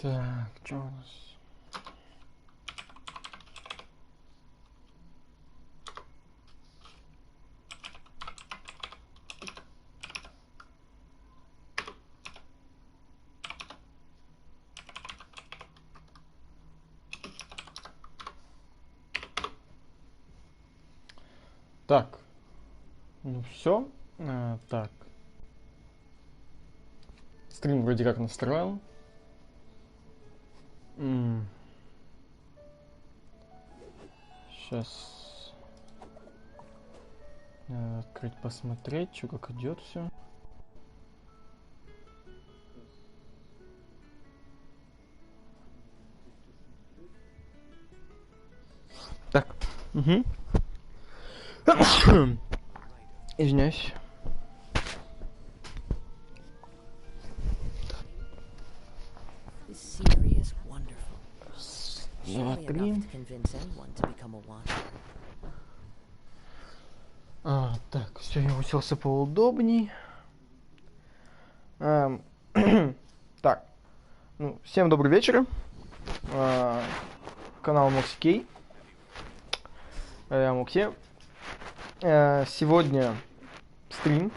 Так, что у нас? Так, ну все. Так, стрим вроде как настроил. Сейчас открыть, посмотреть, что как идет все. Так, угу. Извиняюсь. Два, три. Так, все, я уселся поудобней. Так, ну, всем добрый вечер. Канал Моксикей. Я Моксе. Сегодня стрим.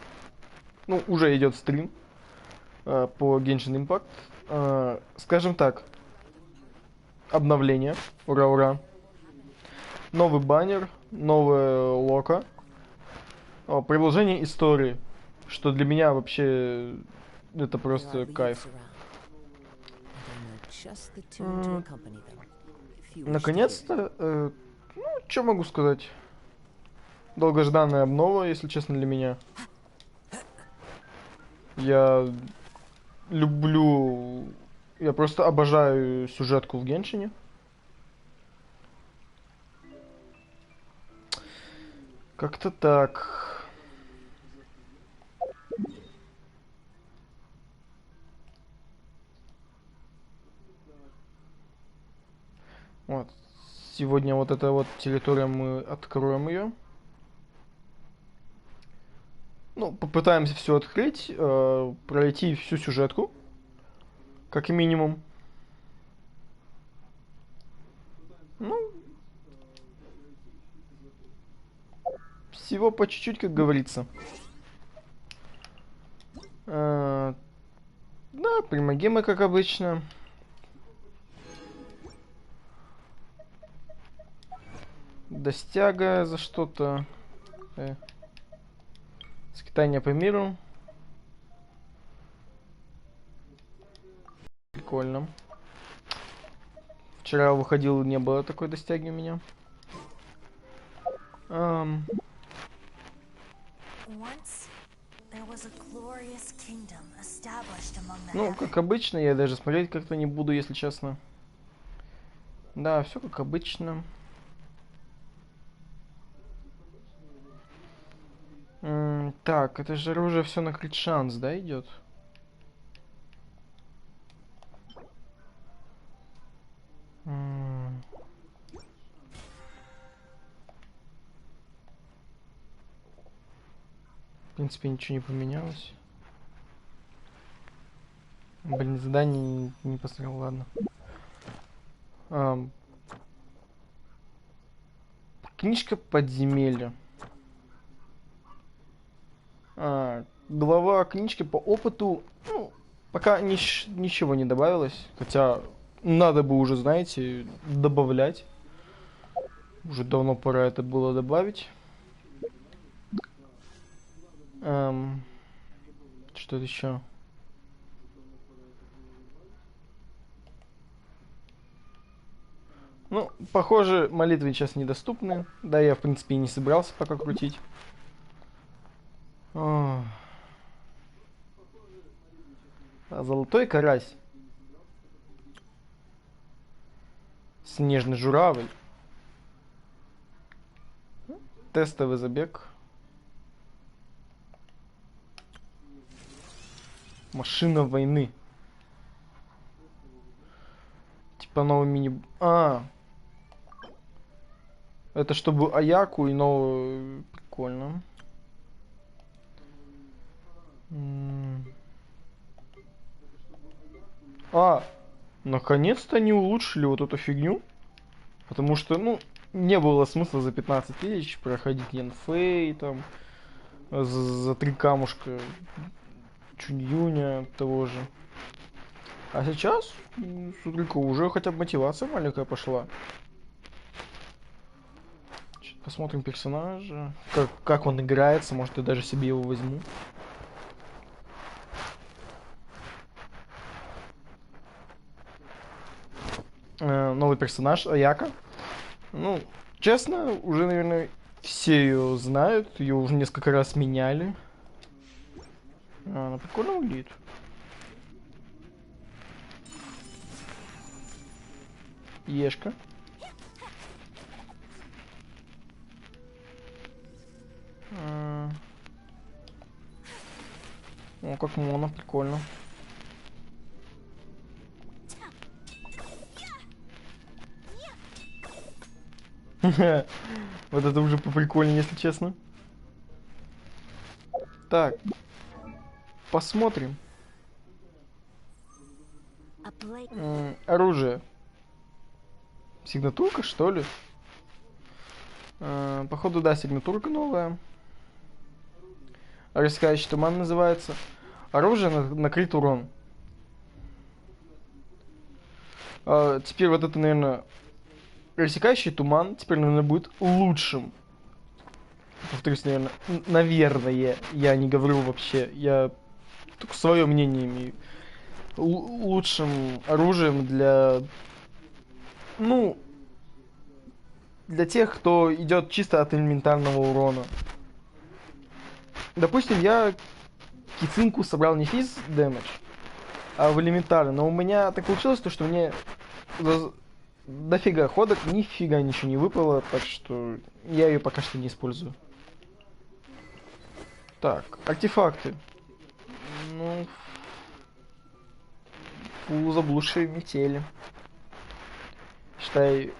Ну, уже идет стрим по Genshin Impact. Скажем так, обновление. Ура, ура. Новый баннер, новое локо. Продолжение истории. Что для меня вообще это просто кайф. Наконец-то, ну, что могу сказать? Долгожданная обнова, если честно, для меня. Я люблю... Я просто обожаю сюжетку в Геншине. Как-то так. Вот. Сегодня вот эта вот территория, мы откроем ее. Ну, попытаемся все открыть, пройти всю сюжетку, как минимум. Ну, всего по чуть-чуть, как говорится. Да, примагемы, как обычно. Достяга за что-то. Скитание по миру. Прикольно. Вчера выходил, не было такой достяги у меня. Ну, как обычно, я даже смотреть как-то не буду, если честно. Да, все как обычно. Так, это же оружие все на крит шанс, да, идет? В принципе, ничего не поменялось. Блин, задание не посмотрел, ладно. Книжка подземелья. Глава книжки по опыту, ну, пока ничего не добавилось. Хотя надо бы уже, знаете, добавлять. Уже давно пора это было добавить. Что-то еще. Ну, похоже, молитвы сейчас недоступны. Да, я, в принципе, и не собирался пока крутить. Золотой карась. Снежный журавль. Тестовый забег. Машина войны. Типа новый мини... Это чтобы Аяку и новую... Прикольно. Наконец-то они улучшили вот эту фигню. Потому что, ну, не было смысла за 15 тысяч проходить Янфей, там, за 3 камушка Чуньюня того же. А сейчас, смотри-ка, уже хотя бы мотивация маленькая пошла. Посмотрим персонажа. Как он играется, может я даже себе его возьму. Новый персонаж, Аяка. Ну, честно, уже, наверное, все ее знают. Ее уже несколько раз меняли. Она прикольно выглядит. Ешка. О, как моно, прикольно. Вот это уже поприкольнее, если честно. Так. Посмотрим. Оружие. Сигнатурка, что ли? Походу, да, сигнатурка новая. Рассказчик туман называется. Оружие накрыт урон. Теперь вот это, наверное, рассекающий туман теперь, наверное, будет лучшим. Повторюсь, наверное, я не говорю вообще, я только свое мнение имею. Лучшим оружием для, ну, для тех, кто идет чисто от элементарного урона. Допустим, я кицинку собрал не физ дэмэдж, а в элементарно, но у меня так получилось, то, что мне дофига ходок, нифига ничего не выпало, так что я ее пока что не использую. Так, артефакты. Ну, заблудшие метели. Считай,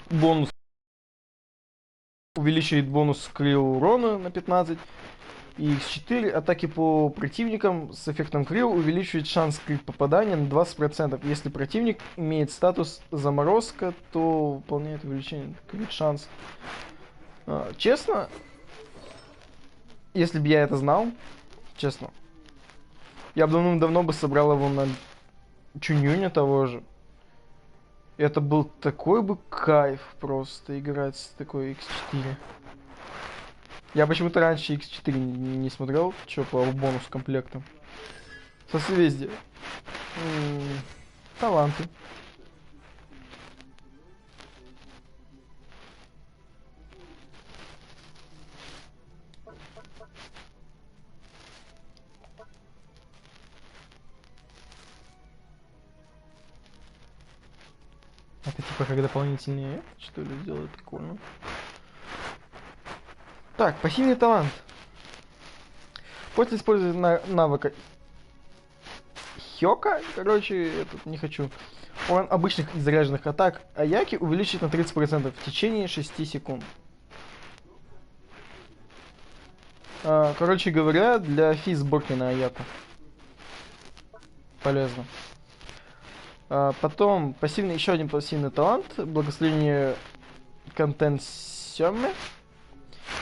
бонус увеличивает бонус крил урона на 15. И x4 атаки по противникам с эффектом крил увеличивает шанс крит попадания на 20%. Если противник имеет статус заморозка, то выполняет увеличение крит шанс. Честно, если бы я это знал, честно, я бы давно бы собрал его на Чунюня того же. Это был такой бы кайф просто играть с такой x4. Я почему-то раньше x4 не смотрел, что по бонус комплектам. Созвездие. Таланты. Это типа как дополнительные, что ли, сделать прикольно. Так, пассивный талант. После использования навыка Хёка, короче, я тут не хочу. Он обычных и заряженных атак Аяки увеличит на 30% в течение 6 секунд. Короче говоря, для физ-сборки на Аяку. Полезно. Потом еще один пассивный талант. Благословение контент Сёме.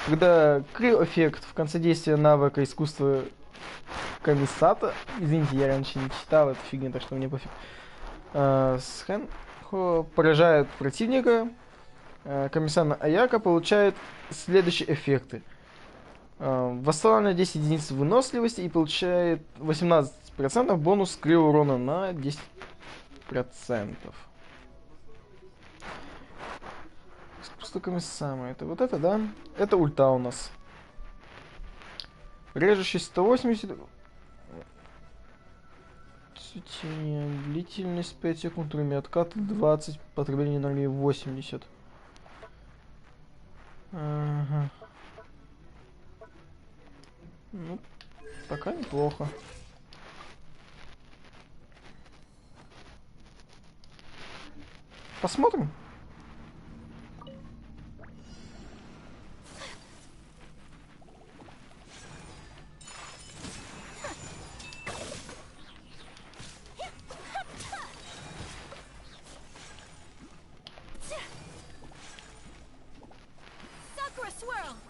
Когда крил эффект в конце действия навыка искусства комиссата. Извините, я раньше не читал эту фигню, так что мне пофиг. Поражает противника. Комиссана Аяка получает следующие эффекты. Восстанавливает 10 единиц выносливости и получает 18% бонус крил урона на 10%. Искусство комиссама. Это вот это, да? Это ульта у нас. Режущий 180. Цветение. Длительность 5 секунд. Время отката 20. Потребление энергии 80. Ага. Ну, пока неплохо. Посмотрим.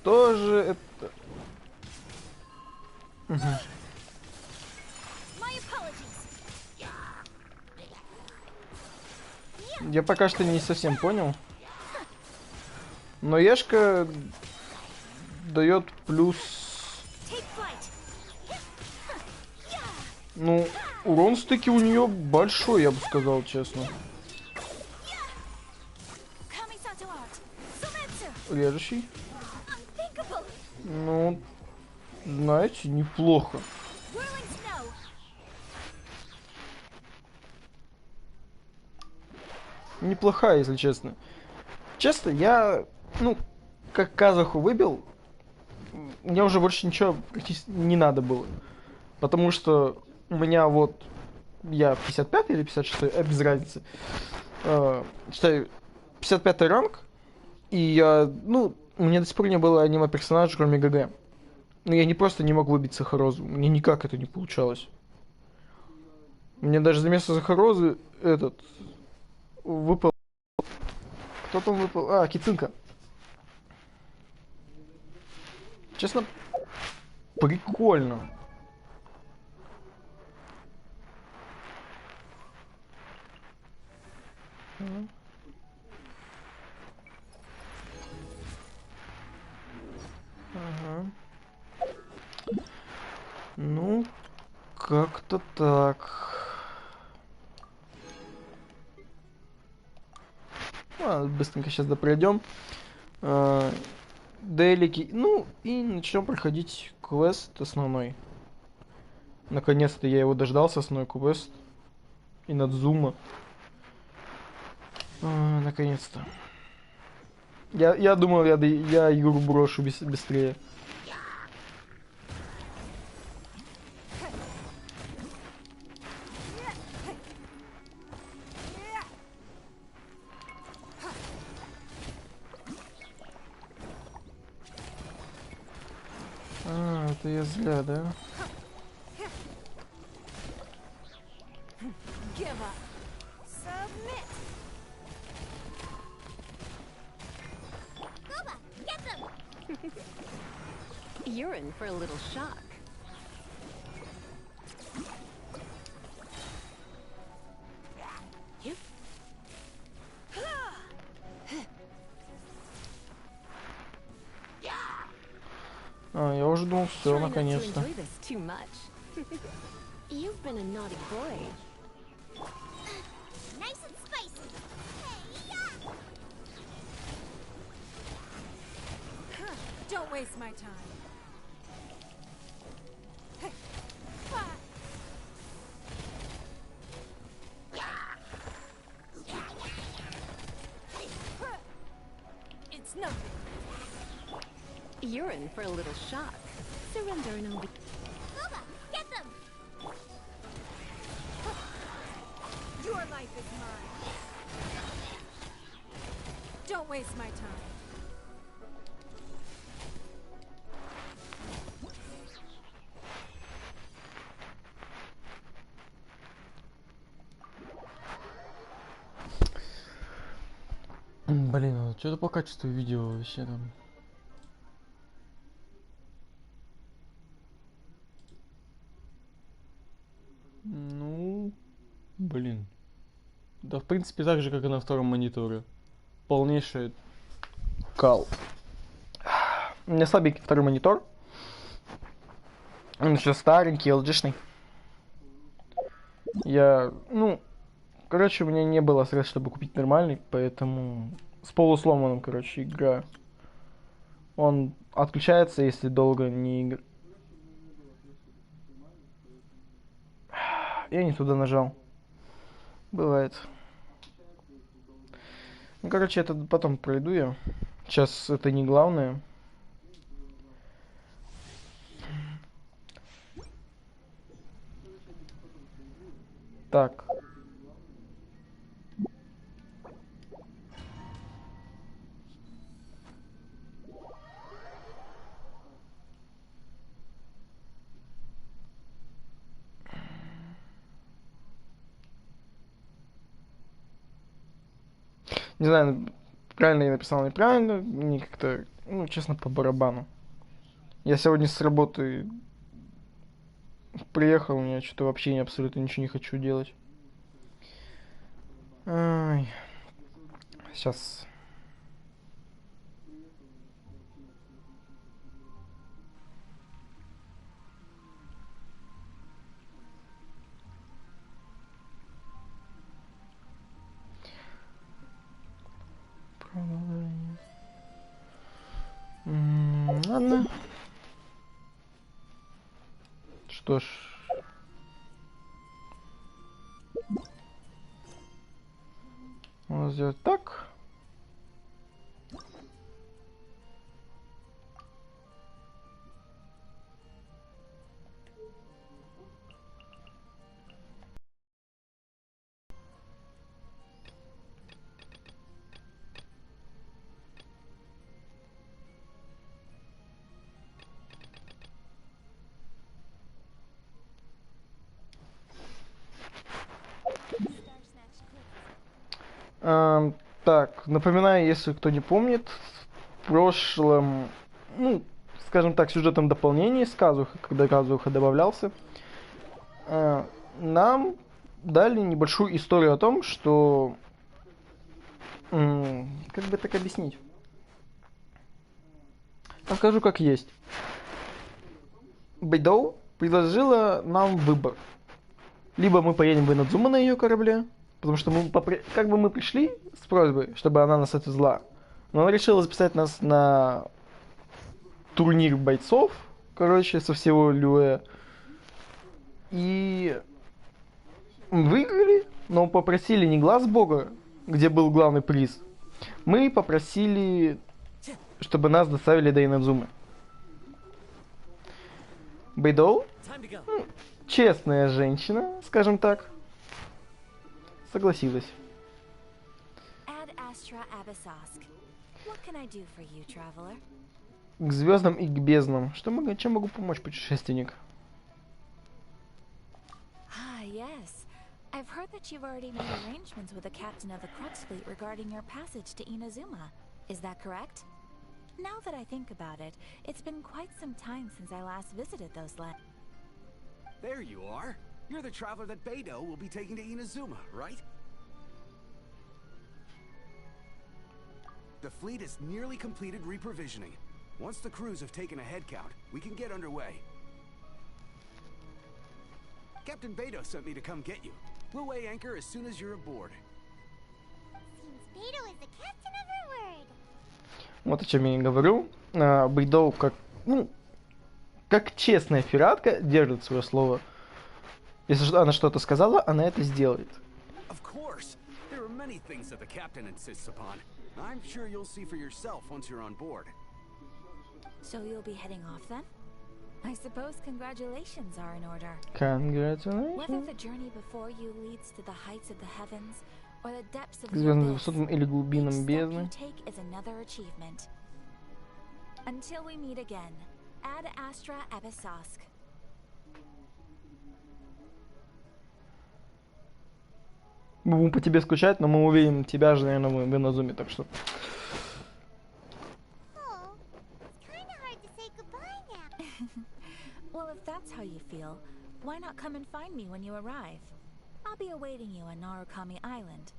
Что же это? Угу. Я пока что не совсем понял. Но Ешка дает плюс... Ну, урон стыки у нее большой, я бы сказал, честно. Режущий. Ну, знаете, неплохо. Неплохая, если честно. Честно, я, ну, как казаху выбил, мне уже больше ничего практически не надо было. Потому что у меня вот, я 55 или 56, без разницы. Считаю, 55 ранг, и я, ну, у меня до сих пор не было аниме-персонажа, кроме ГГ. Но я не просто не мог выбить Сахарозу, мне никак это не получалось. Мне даже за место Сахарозы этот выпал... Кто там выпал? А, Кицинка. Честно, прикольно. Ага. Ну, как-то так. Ладно, быстренько сейчас допройдем. Делики. Ну, и начнем проходить квест основной. Наконец-то я его дождался, основной квест. И Надзума. Наконец-то. Я думал, я игру брошу быстрее. Это я зря, да? You're in for a little shock. Я уже думал, все, Try not to наконец-то. enjoy this too much. You've been a naughty boy. Nice and spicy. Don't waste my time. It's nothing. You're in for a little shock. Surrender and I'll be... Booba, get them! Your life is mine. Don't waste my time. Блин, что-то по качеству видео вообще там. Ну, блин. Да, в принципе, так же, как и на втором мониторе. Полнейший кал. У меня слабенький второй монитор. Он еще старенький, LG-шный. Короче, у меня не было средств, чтобы купить нормальный, поэтому с полусломанным, короче, игра. Он отключается, если долго не играть. Я не туда нажал. Бывает. Ну, короче, это потом пройду я. Сейчас это не главное. Так. Не знаю, Правильно я написал, неправильно, мне как-то, ну, честно, по барабану. Я сегодня с работы приехал, у меня что-то вообще абсолютно ничего не хочу делать. Ай, сейчас. Продолжение. Ладно. Что ж. Можно сделать так. Так, напоминаю, если кто не помнит, в прошлом, ну, скажем так, сюжетном дополнении с Казуха, когда Казуха добавлялся, нам дали небольшую историю о том, что... как бы так объяснить? Расскажу как есть. Бэйдоу предложила нам выбор. Либо мы поедем в Инадзума на ее корабле, потому что мы как бы мы пришли с просьбой, чтобы она нас отвезла, но она решила записать нас на турнир бойцов, короче, со всего Люэ. И выиграли, но попросили не глаз бога, где был главный приз. Мы попросили, чтобы нас доставили до Инадзумы. Бэйдоу, честная женщина, скажем так, согласилась. К звездам и к безднам. Чем могу помочь, путешественник? Yes. I've heard that you've already made arrangements with the captain of the Crux fleet regarding your passage to Inazuma. Is that correct? Now that I think about it, it's been quite some time since I last visited those lands. There you are. You're the traveler that Beidou will be taking to Inazuma, right? The fleet has nearly completed reprovisioning. Once the crews have taken a head count, we can get underway. Captain Beidou sent me to come get you. We'll weigh anchor as soon as you're aboard. Seems Beidou is the captain of her word. Вот о чем я и говорю. Бэйдоу как честная пиратка держит свое слово. Если она что-то сказала, она это сделает. Of course. There are many things that the captain insists upon. I'm sure you'll see for yourself once you're on board. So you'll be heading off then? I suppose congratulations are in order. Congratulations. Whether the journey before you leads to the heights of the heavens or the depths of К the звездным abyss, высотам или глубинам each step бездны. you take is another achievement. Until we meet again, Ad Astra Abyssosk. Мы будем по тебе скучать, но мы увидим тебя же, наверное, в Иназуме, так что... Oh, it's kind of hard to say goodbye now. Well, if that's how you feel, why not come and find me when you arrive? I'll be awaiting you on Narukami Island.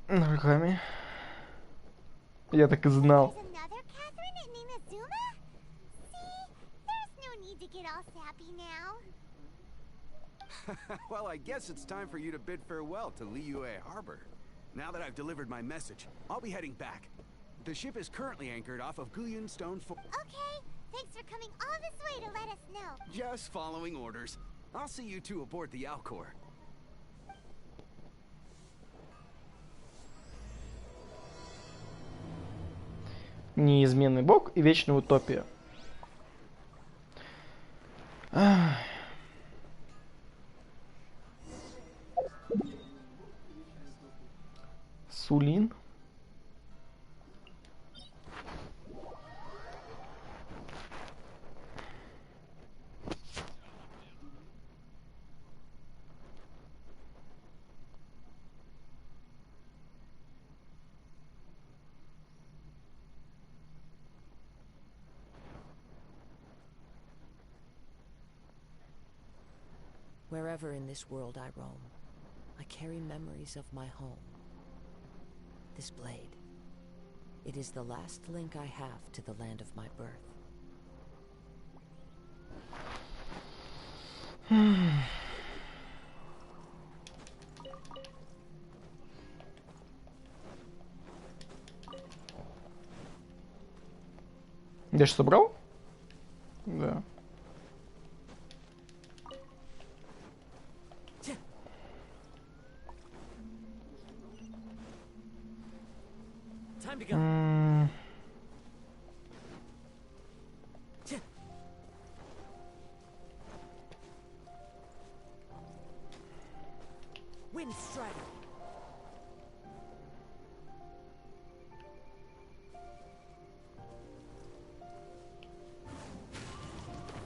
Руками. Я так и знал. There's another Catherine in Inazuma? See? There's no need to get all sappy now. Well, I guess it's time for you to bid farewell to Liyue Harbor. Now that I've delivered my message, I'll be heading back. The ship is currently anchored off of Guyan Stone Fort. Okay, thanks for coming all this way to let us know. Just following orders. I'll see you two aboard the Alcor. Неизменный бог и вечная утопия. Сулин. Wherever in this world I roam, I carry memories of my home. This blade, it is the last link I have to the land of my birth. Я что, собрал? Да. Time to go. Wind Strider.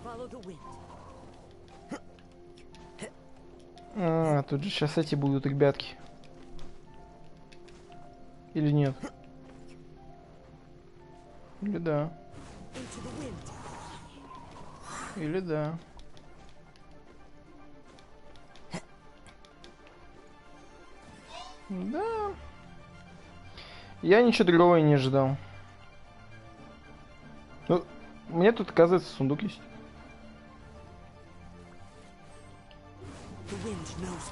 Follow the wind. Тут же сейчас эти будут ребятки. Или нет? Или да. Into the wind. Или да. Да. Я ничего другого и не ожидал. Ну, мне тут, оказывается, сундук есть. The wind knows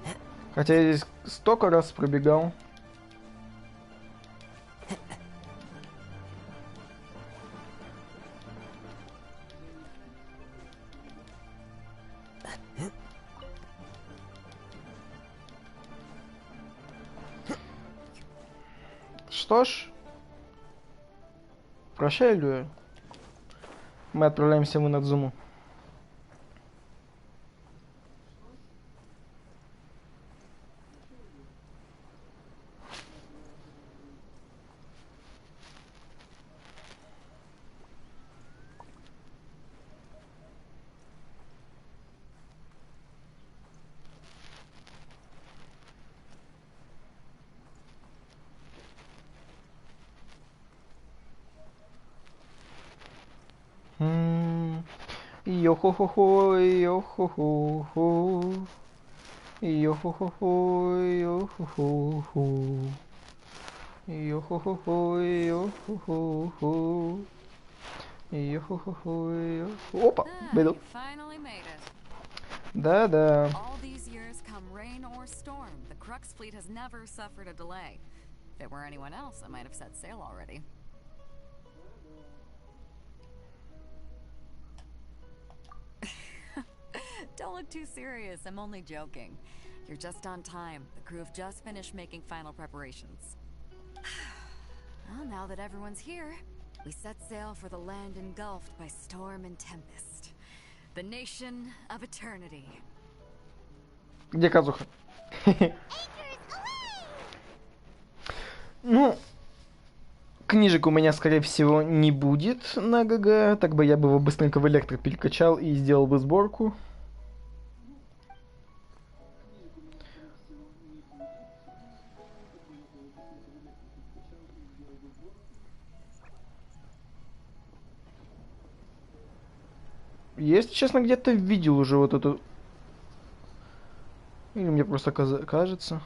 me. Хотя я здесь столько раз пробегал. Что ж, прощай, Люэ. Мы отправляемся в Инадзуму. Йо-хо-хо-хо, йо-хо-хо-хо. Йо-хо-хо-хо, йо-хо-хо-хо. Йо-хо-хо-хо, йо-хо-хо-хо. Йо-хо-хо-хо, йо-хо. Опа, беду. Finally made it. Да-да. All these years, come rain or storm, the Crux fleet has never suffered a delay. If it were anyone else, I might have set sail already. Don't look too serious, I'm only joking. You're just on time. The crew have just finished making final preparations. Well, now that everyone's here, we set sail for the land engulfed by storm and tempest. The nation of eternity. Где Казуха? Anchors away! Ну, книжек у меня, скорее всего, не будет на ГГ. Так бы я бы его быстренько в электро перекачал и сделал бы сборку. Если честно, где-то видел уже вот эту... Или мне просто кажется.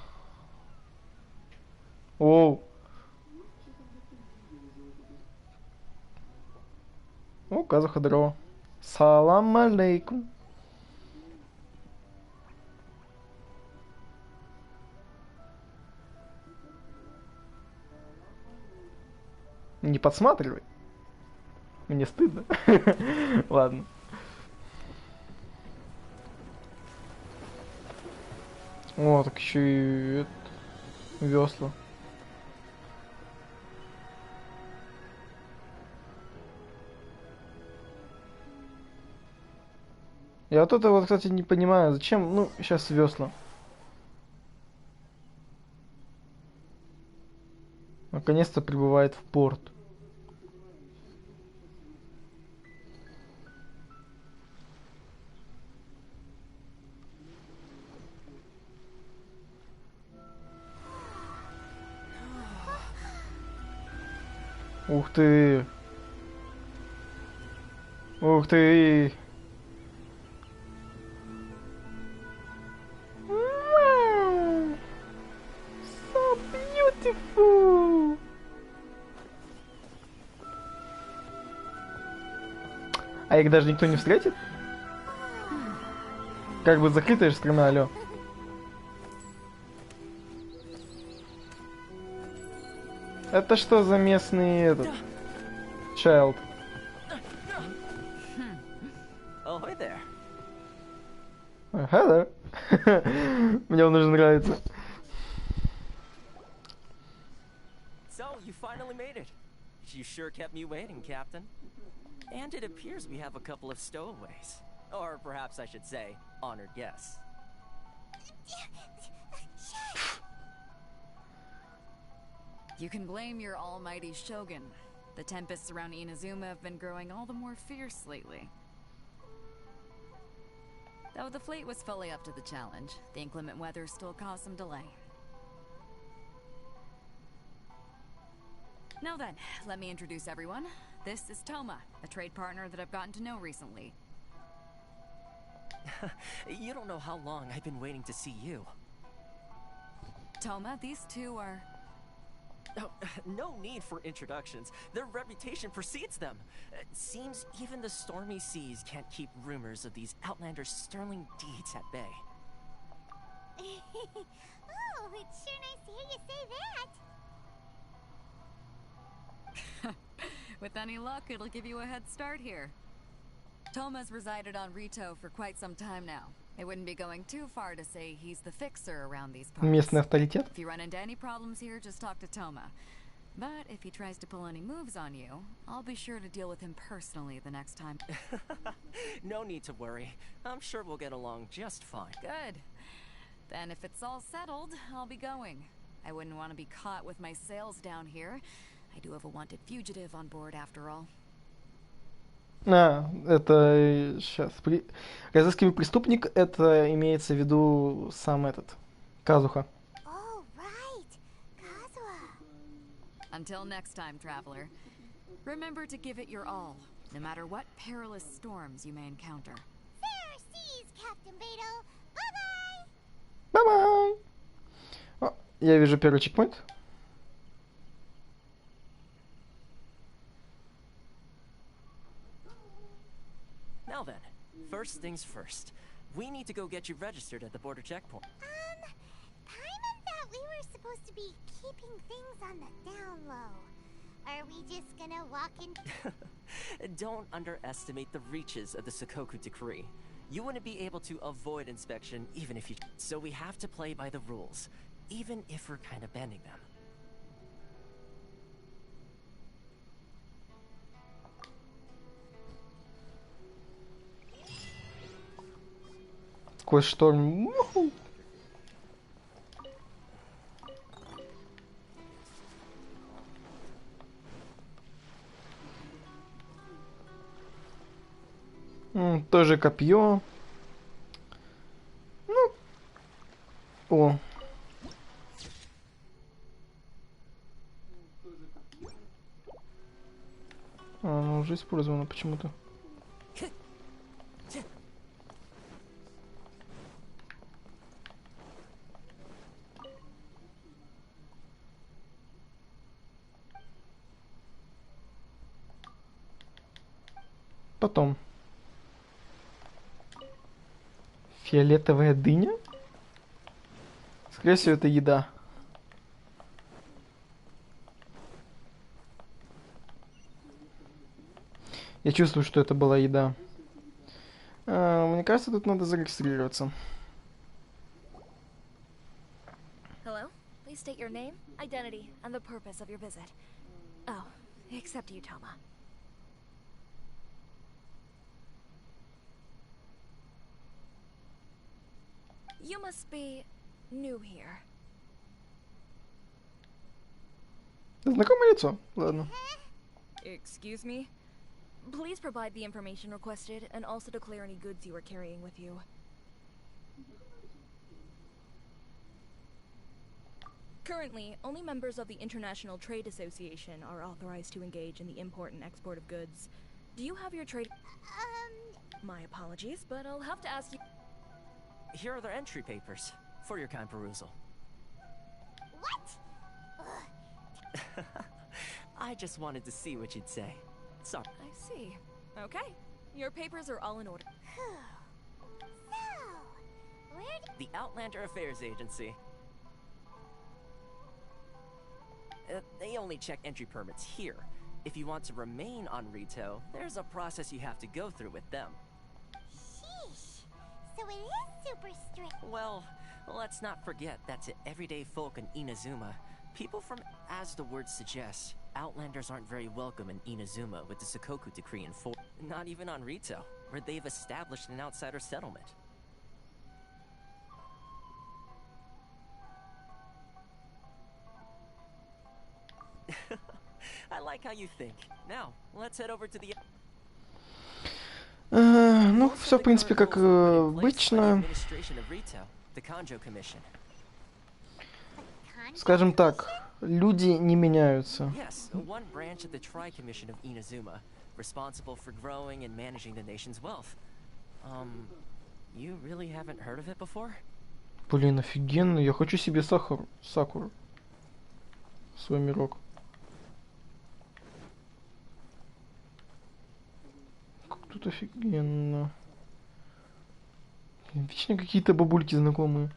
Оу. О, Казуха, здорово. Салам алейкум. Не подсматривай. Мне стыдно. Ладно. О, так еще и весла. Я вот это вот, кстати, не понимаю, зачем, ну, сейчас весла. Наконец-то прибывает в порт. Ух ты! Ух ты! Вау! So beautiful! А их даже никто не встретит? Как бы закрытая же страна, алё. Это что за местный этот? Child. Oh, hey there. Hello. Мне он уже нравится. So, you finally made it. You sure kept me waiting, Captain. And it appears we have a couple of stowaways. Or perhaps I should say, honored guests. You can blame your almighty shogun. The tempests around Inazuma have been growing all the more fierce lately. Though the fleet was fully up to the challenge, the inclement weather still caused some delay. Now then, let me introduce everyone. This is Toma, a trade partner that I've gotten to know recently. You don't know how long I've been waiting to see you. Toma, these two are... Oh, no need for introductions. Their reputation precedes them. Seems even the stormy seas can't keep rumors of these outlanders' sterling deeds at bay. Oh, it's sure nice to hear you say that. With any luck, it'll give you a head start here. Toma's resided on Rito for quite some time now. It wouldn't be going too far to say he's the fixer around these parts. Местный авторитет. If you run into any problems here, just talk to Toma. But if he tries to pull any moves on you, I'll be sure to deal with him personally the next time. No need to worry. I'm sure we'll get along just fine. Good. Then if it's all settled, I'll be going. I wouldn't want to be caught with my sails down here. I do have a wanted fugitive on board after all. А, это сейчас. Разыскивый преступник, это имеется в виду сам этот. Казуха. Oh, right. Kazuha. Until next time, traveler. Remember to give it your all, no matter what perilous storms you may encounter. Fair seas, Captain Beto. Bye-bye. Бай-бай! О, я вижу первый чекпоинт. Now then, first things first. We need to go get you registered at the border checkpoint. Paimon thought we were supposed to be keeping things on the down low. Are we just gonna walk in? Don't underestimate the reaches of the Sakoku decree. You wouldn't be able to avoid inspection even if you... So we have to play by the rules, even if we're kind of bending them. Сквозь шторм. Уху. Тоже копье. Ну. О. Оно уже использовано почему-то. Потом. Фиолетовая дыня? Скорее всего, это еда. Я чувствую, что это была еда. Мне кажется, тут надо зарегистрироваться. Hello? Please state your name, identity, and the purpose of your visit. Oh, except you, Toma. You must be new here. Знакомое лицо. Ладно. Excuse me? Please provide the information requested and also declare any goods you are carrying with you. Currently, only members of the International Trade Association are authorized to engage in the import and export of goods. Do you have your trade? My apologies, but I'll have to ask you. Here are their entry papers for your kind perusal. What? Ugh. I just wanted to see what you'd say. Sorry. I see. Okay. Your papers are all in order. So, where do The Outlander Affairs Agency. They only check entry permits here. If you want to remain on Rito, there's a process you have to go through with them. Sheesh. So it is super strict. Well, let's not forget that to everyday folk in Inazuma, people from, as the word suggests, Outlanders aren't very welcome in Inazuma with the Sakoku Decree in force. Not even on Rito, where they've established an outsider settlement. I like how you think. Now, let's head over to the... Ну, все, в принципе, как обычно. Скажем так, люди не меняются. Yes, one branch of the Tri-Commission of Inazuma, responsible for growing and managing the nation's wealth. You really haven't heard of it before? Блин, офигенно. Я хочу себе сакуру. Свой мирок. Как тут офигенно. Вечно какие-то бабульки знакомые.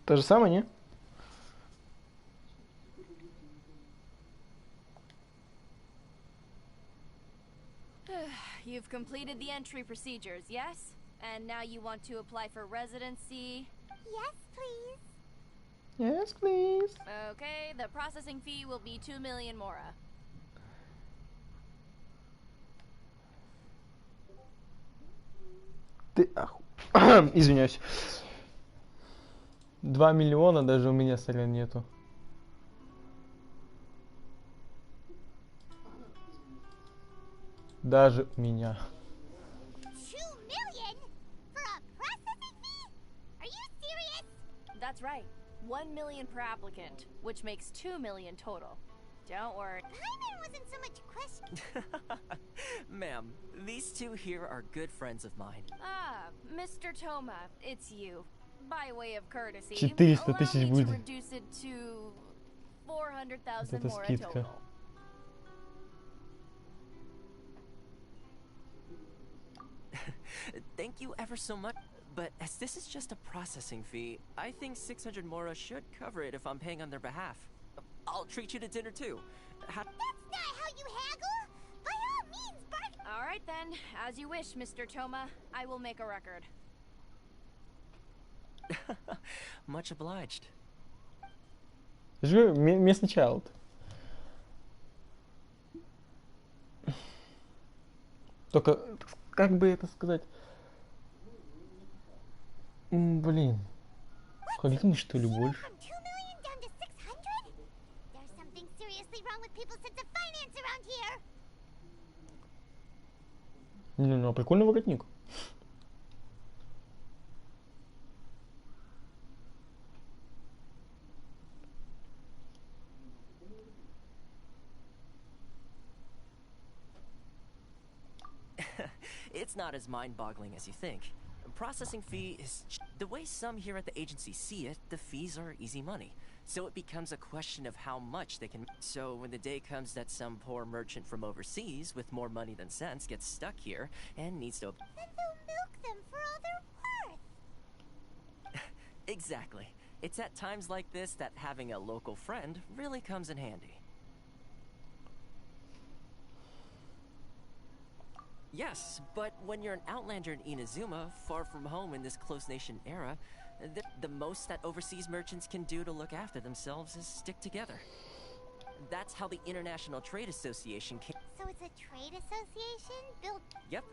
Та же самая, не? You've completed the entry procedures, yes? And now you want to apply for residency? Yes, please. Yes, please. Okay, the processing fee will be 2 million mora. Ты... Извиняюсь. 2 миллиона даже у меня, сорян, нету. Даже у меня. 2 million? For a processing fee? Are you serious? That's right. 1 million per applicant, which makes 2 million total. Don't worry. Paimon wasn't so much a question. Ma'am, these two here are good friends of mine. Ah, Mr. Toma, it's you. By way of courtesy, 400 allow тысяч me to будет. reduce it to 400,000 Это mora скидка. total. Thank you ever so much. But as this is just a processing fee, I think 600 mora should cover it if I'm paying on their behalf. I'll treat you to dinner too. That's not how you haggle. By all means, bargain. All right then, as you wish, Mr. Toma. I will make a record. Much obliged. Живи местный child. Только, как бы это сказать? Блин. Халимы, что ли, больше? From 2 million down to 600? There's something seriously wrong with people's sense of finance around here. Не, ну, прикольный воротник. It's not as mind-boggling as you think. Processing fee is... The way some here at the agency see it, the fees are easy money. So it becomes a question of how much they can... So when the day comes that some poor merchant from overseas with more money than sense gets stuck here and needs to... Then they'll milk them for all they're worth. Exactly. It's at times like this that having a local friend really comes in handy. Yes, but when you're an outlander in Inazuma, far from home in this close nation era, the most that overseas merchants can do to look after themselves is stick together. That's how the International Trade Association came. So it's a trade association built... Yep.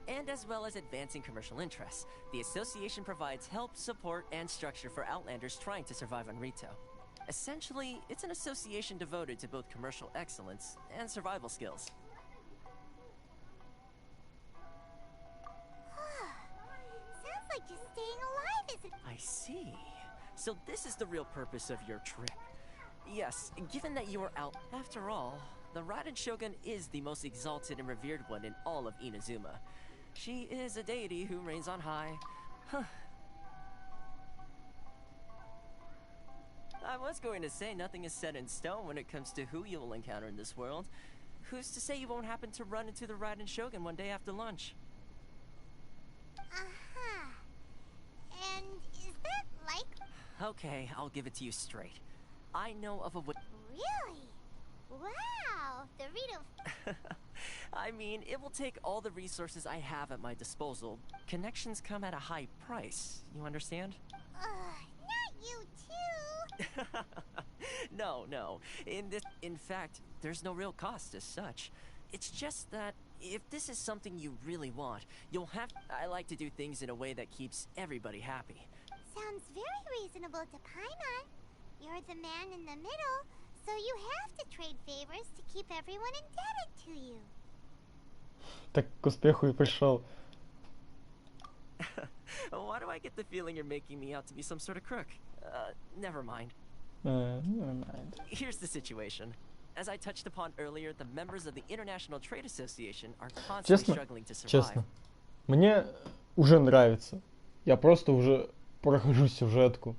And as well as advancing commercial interests, the association provides help, support, and structure for outlanders trying to survive on Rito. Essentially, it's an association devoted to both commercial excellence and survival skills. Sounds like just staying alive isn't... I see. So this is the real purpose of your trip. Yes, given that you were out. After all, the Raiden Shogun is the most exalted and revered one in all of Inazuma. She is a deity who reigns on high. Huh. I was going to say nothing is set in stone when it comes to who you will encounter in this world. Who's to say you won't happen to run into the Raiden Shogun one day after lunch? Uh-huh. And is that like... Okay, I'll give it to you straight. I know of a way. Really? Wow, the Rito... I mean, it will take all the resources I have at my disposal. Connections come at a high price, you understand? Not you too! No. In fact, there's no real cost as such. It's just that if this is something you really want, you'll have... I like to do things in a way that keeps everybody happy. Sounds very reasonable to Paimon. You're the man in the middle, so you have to trade favors to keep everyone indebted to you. Так к успеху и пришел. Why do I get the feeling you're making me out to be some sort of crook? Never mind. Never mind. Here's the situation. As I touched upon earlier, the members of the International Trade Association are constantly struggling to survive. Честно, мне уже нравится. Я просто уже прохожу сюжетку.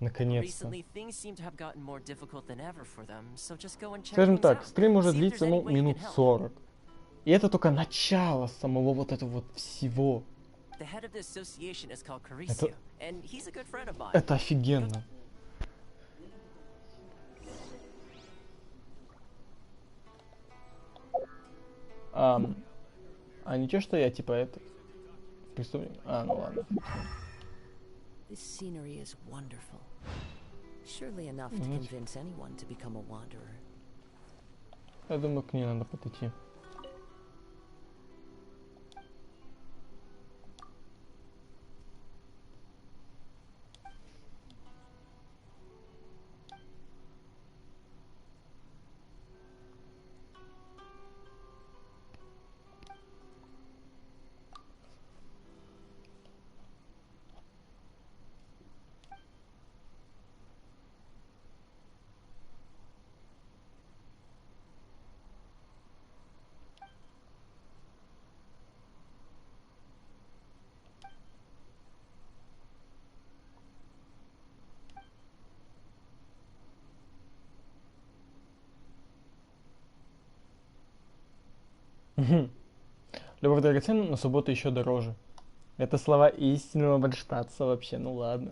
Наконец-то. Скажем так, стрим уже длится, минут 40. И это только начало самого вот этого вот всего. Это офигенно. А ничего, что я типа это... Преступник? Ну ладно. This scenery is wonderful. Surely enough to convince anyone to become a wanderer. Я думаю, к ней надо подойти. Любовь драгоценна, но суббота еще дороже. Это слова истинного бальштатца вообще, ну ладно.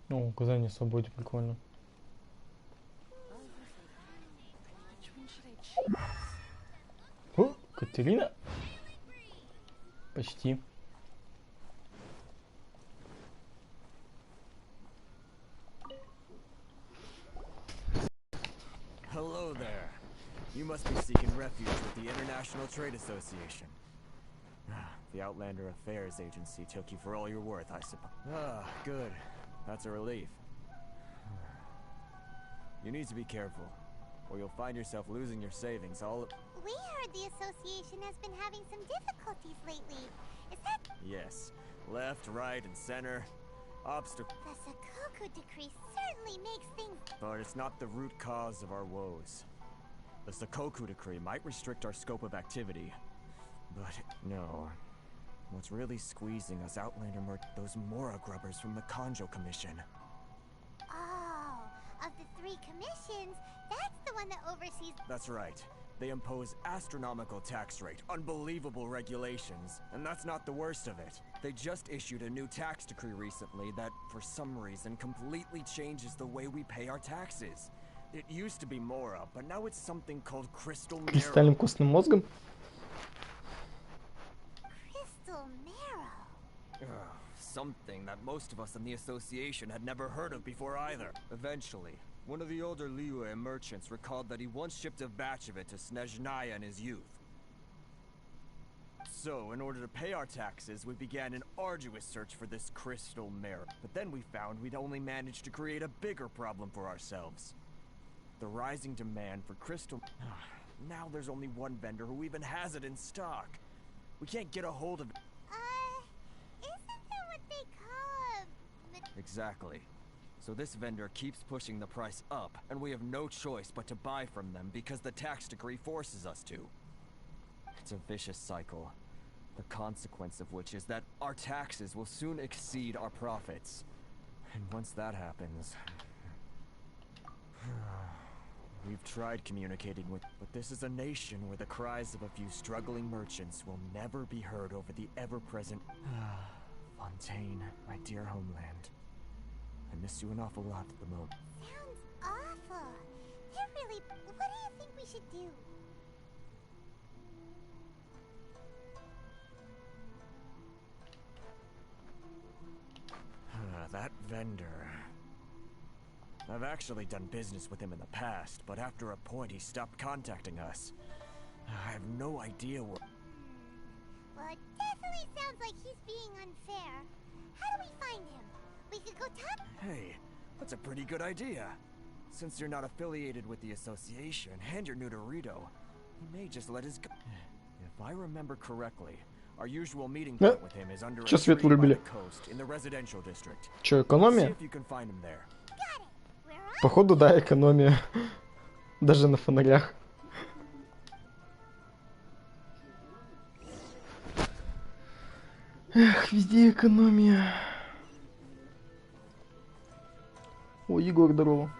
Ну, указание о свободе прикольно. О, Катерина. Почти. Hello there. You must be seeking refuge with the International Trade Association. The Outlander Affairs Agency took you for all you're worth, I suppose. Good. That's a relief. You need to be careful, or you'll find yourself losing your savings all... We heard the association has been having some difficulties lately. Is that... Yes. Left, right, and center. Obstacle... The Sakoku decree certainly makes things... But it's not the root cause of our woes. The Sakoku decree might restrict our scope of activity. But no. What's really squeezing us Outlander those Mora grubbers from the Kanjo Commission. Oh, of the 3 commissions, that's the one that oversees... That's right. They impose astronomical tax rate, unbelievable regulations, and that's not the worst of it. They just issued a new tax decree recently that, for some reason, completely changes the way we pay our taxes. It used to be Mora, but now it's something called Crystal Marrow. Кристальным костным мозгом? Crystal Marrow? Something that most of us in the association had never heard of before either. Eventually, one of the older Liyue merchants recalled that he once shipped a batch of it to Snezhnaya in his youth. So, in order to pay our taxes, we began an arduous search for this crystal marrow. But then we found we'd only managed to create a bigger problem for ourselves. the rising demand for crystal. Now there's only one vendor who even has it in stock. We can't get a hold of it. Isn't that what they call a... Exactly. So this vendor keeps pushing the price up, and we have no choice but to buy from them because the tax decree forces us to. It's a vicious cycle, the consequence of which is that our taxes will soon exceed our profits. And once that happens... We've tried communicating with, but this is a nation where the cries of a few struggling merchants will never be heard over the ever-present... Fontaine, my dear homeland. I miss you an awful lot at the moment. Sounds awful. They're really... What do you think we should do? That vendor... I've actually done business with him in the past, but after a point he stopped contacting us. I have no idea what... Well, it definitely sounds like he's being unfair. How do we find him? We could go talk... Hey, that's a pretty good idea. Since you're not affiliated with the association, and you're new to Rito, he may just let his... If I remember correctly, our usual meeting point with him is under a tree by the coast in the residential district. Чё, экономия? See if you can find him there. Походу, да, экономия. Даже на фонарях. Эх, везде экономия. О, Егор, здорово.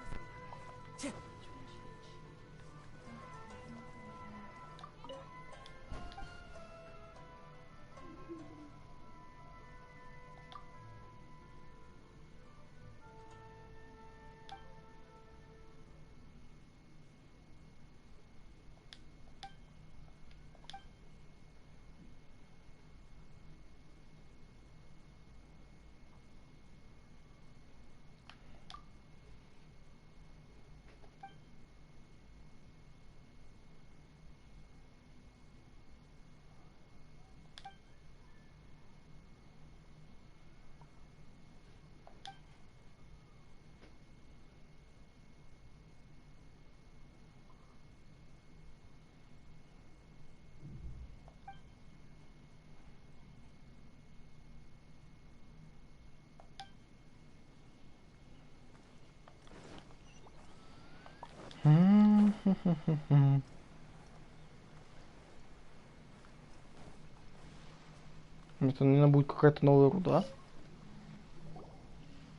Это, наверное, будет какая-то новая руда.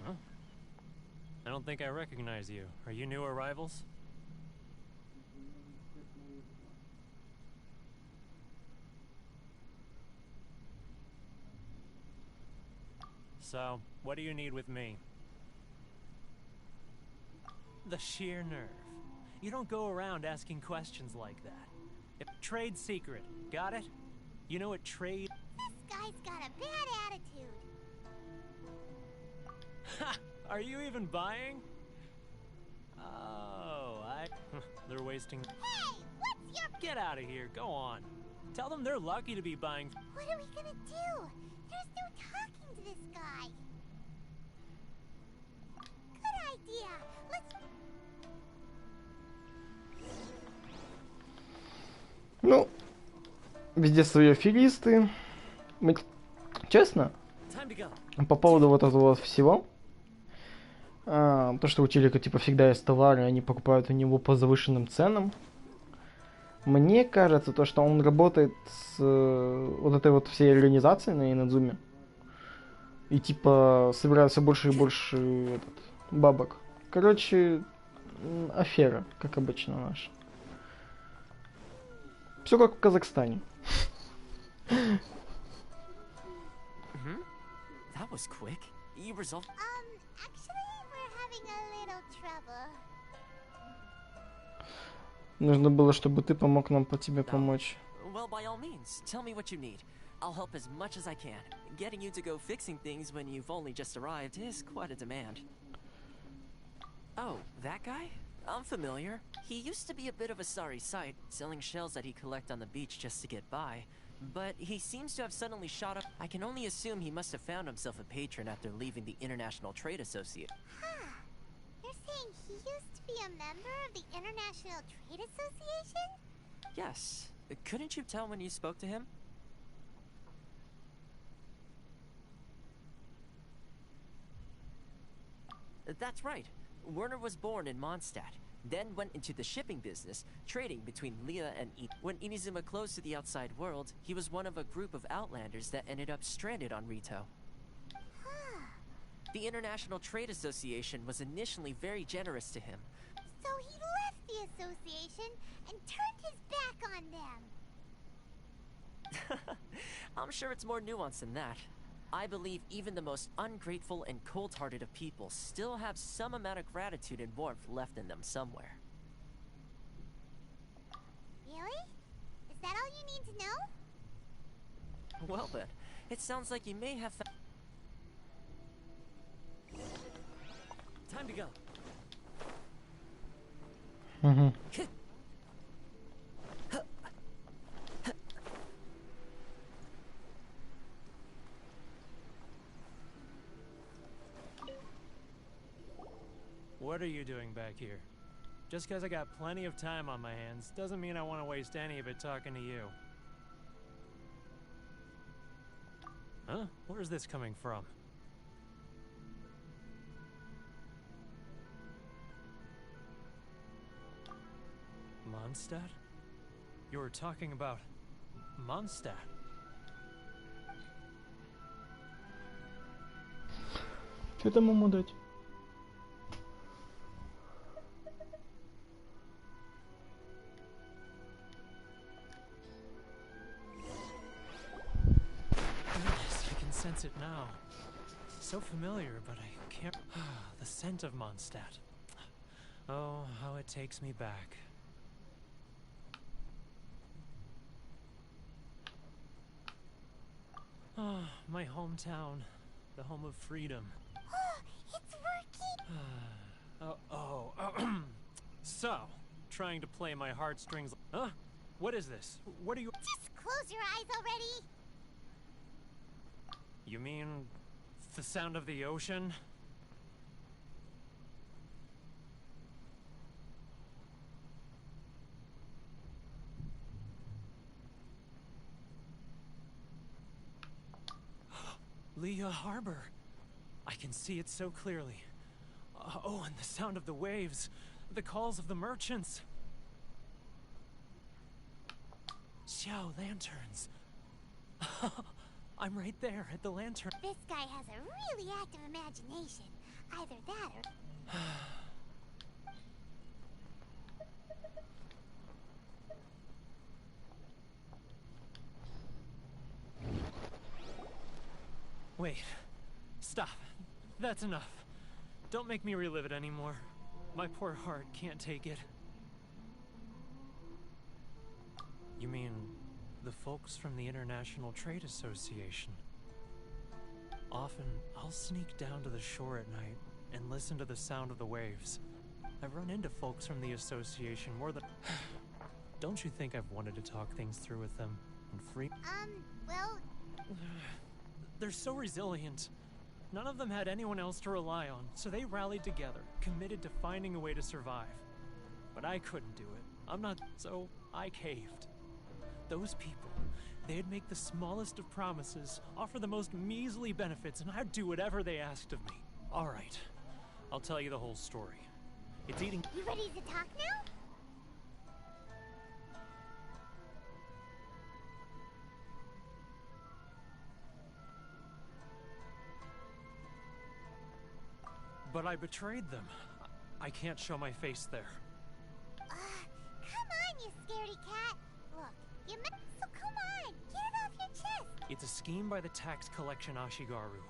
Huh? I don't think I recognize you. Are you new arrivals? So, what do you need with me? The sheer nerve. You don't go around asking questions like that. Trade secret, got it? You know what trade... This guy's got a bad attitude. Ha! Are you even buying? Oh, they're wasting... Hey, what's your... Get out of here, go on. Tell them they're lucky to be buying... What are we gonna do? There's no talking to this guy. Good idea. Let's... Ну, везде свои аферисты. Честно, по поводу вот этого вот всего, то, что у телека типа всегда есть товары, и они покупают у него по завышенным ценам, мне кажется, то, что он работает с вот этой вот всей организацией на Инадзуме, и типа собирает все больше и больше бабок. Короче, афера, как обычно наша. Все как в Казахстане. That was quick. You resolved... Actually, we're having a little trouble. Нужно было, чтобы ты помог нам по тебе помочь. Well, by all means, tell me what you need. I'll help as much as I can. Getting you to go fixing things when you've only just arrived is quite a demand. Oh, that guy? I'm familiar. He used to be a bit of a sorry sight, selling shells that he collect on the beach just to get by. But he seems to have suddenly shot up. I can only assume he must have found himself a patron after leaving the International Trade Association. Huh. You're saying saying he used to be a member of the International Trade Association? Yes. Couldn't you tell when you spoke to him? That's right. Werner was born in Mondstadt, then went into the shipping business, trading between Leah and When Inazuma closed to the outside world, he was one of a group of outlanders that ended up stranded on Rito. The International Trade Association was initially very generous to him. So he left the association and turned his back on them. I'm sure it's more nuanced than that. I believe even the most ungrateful and cold-hearted of people still have some amount of gratitude and warmth left in them somewhere. Really? Is that all you need to know? Well then, it sounds like you may have Time to go. What are you doing back here? Just because I got plenty of time on my hands doesn't mean I want to waste any of it talking to you. Huh? Where's this coming from? Mondstadt? You were talking about Mondstadt. Что там ему дать? Yes, I can sense it now. So familiar, but I can't. The scent of Mondstadt. Oh, how it takes me back. Oh, my hometown, the home of freedom. It's working! So, trying to play my heartstrings. Huh? What is this? What are you? Just close your eyes already! You mean the sound of the ocean? Leah Harbor. I can see it so clearly. Oh, and the sound of the waves. The calls of the merchants. Xiao lanterns. I'm right there at the lantern. This guy has a really active imagination. Either that or... Wait. Stop. That's enough. Don't make me relive it anymore. My poor heart can't take it. You mean the folks from the International Trade Association? Often, I'll sneak down to the shore at night and listen to the sound of the waves. I've run into folks from the association more than... Don't you think I've wanted to talk things through with them and free... well... They're so resilient. None of them had anyone else to rely on, so they rallied together, committed to finding a way to survive. But I couldn't do it. I'm not... so I caved. Those people, they'd make the smallest of promises, offer the most measly benefits, and I'd do whatever they asked of me. All right, I'll tell you the whole story. It's eating... You ready to talk now? But I betrayed them. I can't show my face there. Come on, you scaredy cat. Look, you so come on, get it off your chest. It's a scheme by the tax collection Ashigaru.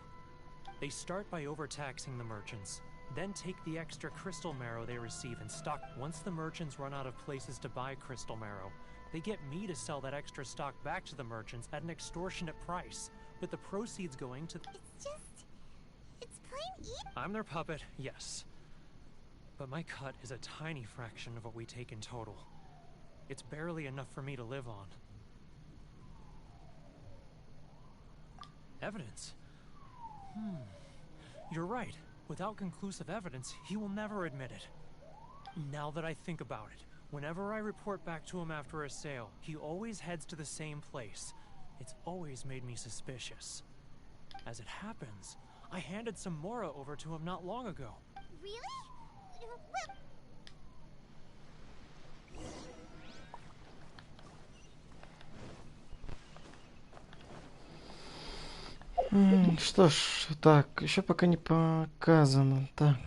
They start by overtaxing the merchants, then take the extra crystal marrow they receive and stock. Once the merchants run out of places to buy crystal marrow, they get me to sell that extra stock back to the merchants at an extortionate price, with the proceeds going to... It's plain evil. I'm their puppet, yes. But my cut is a tiny fraction of what we take in total. It's barely enough for me to live on. Evidence? You're right. Without conclusive evidence, he will never admit it. Now that I think about it, whenever I report back to him after a sale, he always heads to the same place. It's always made me suspicious. As it happens, I handed some Mora over to him not long ago. Really? Что ж, так, еще пока не показано. Так.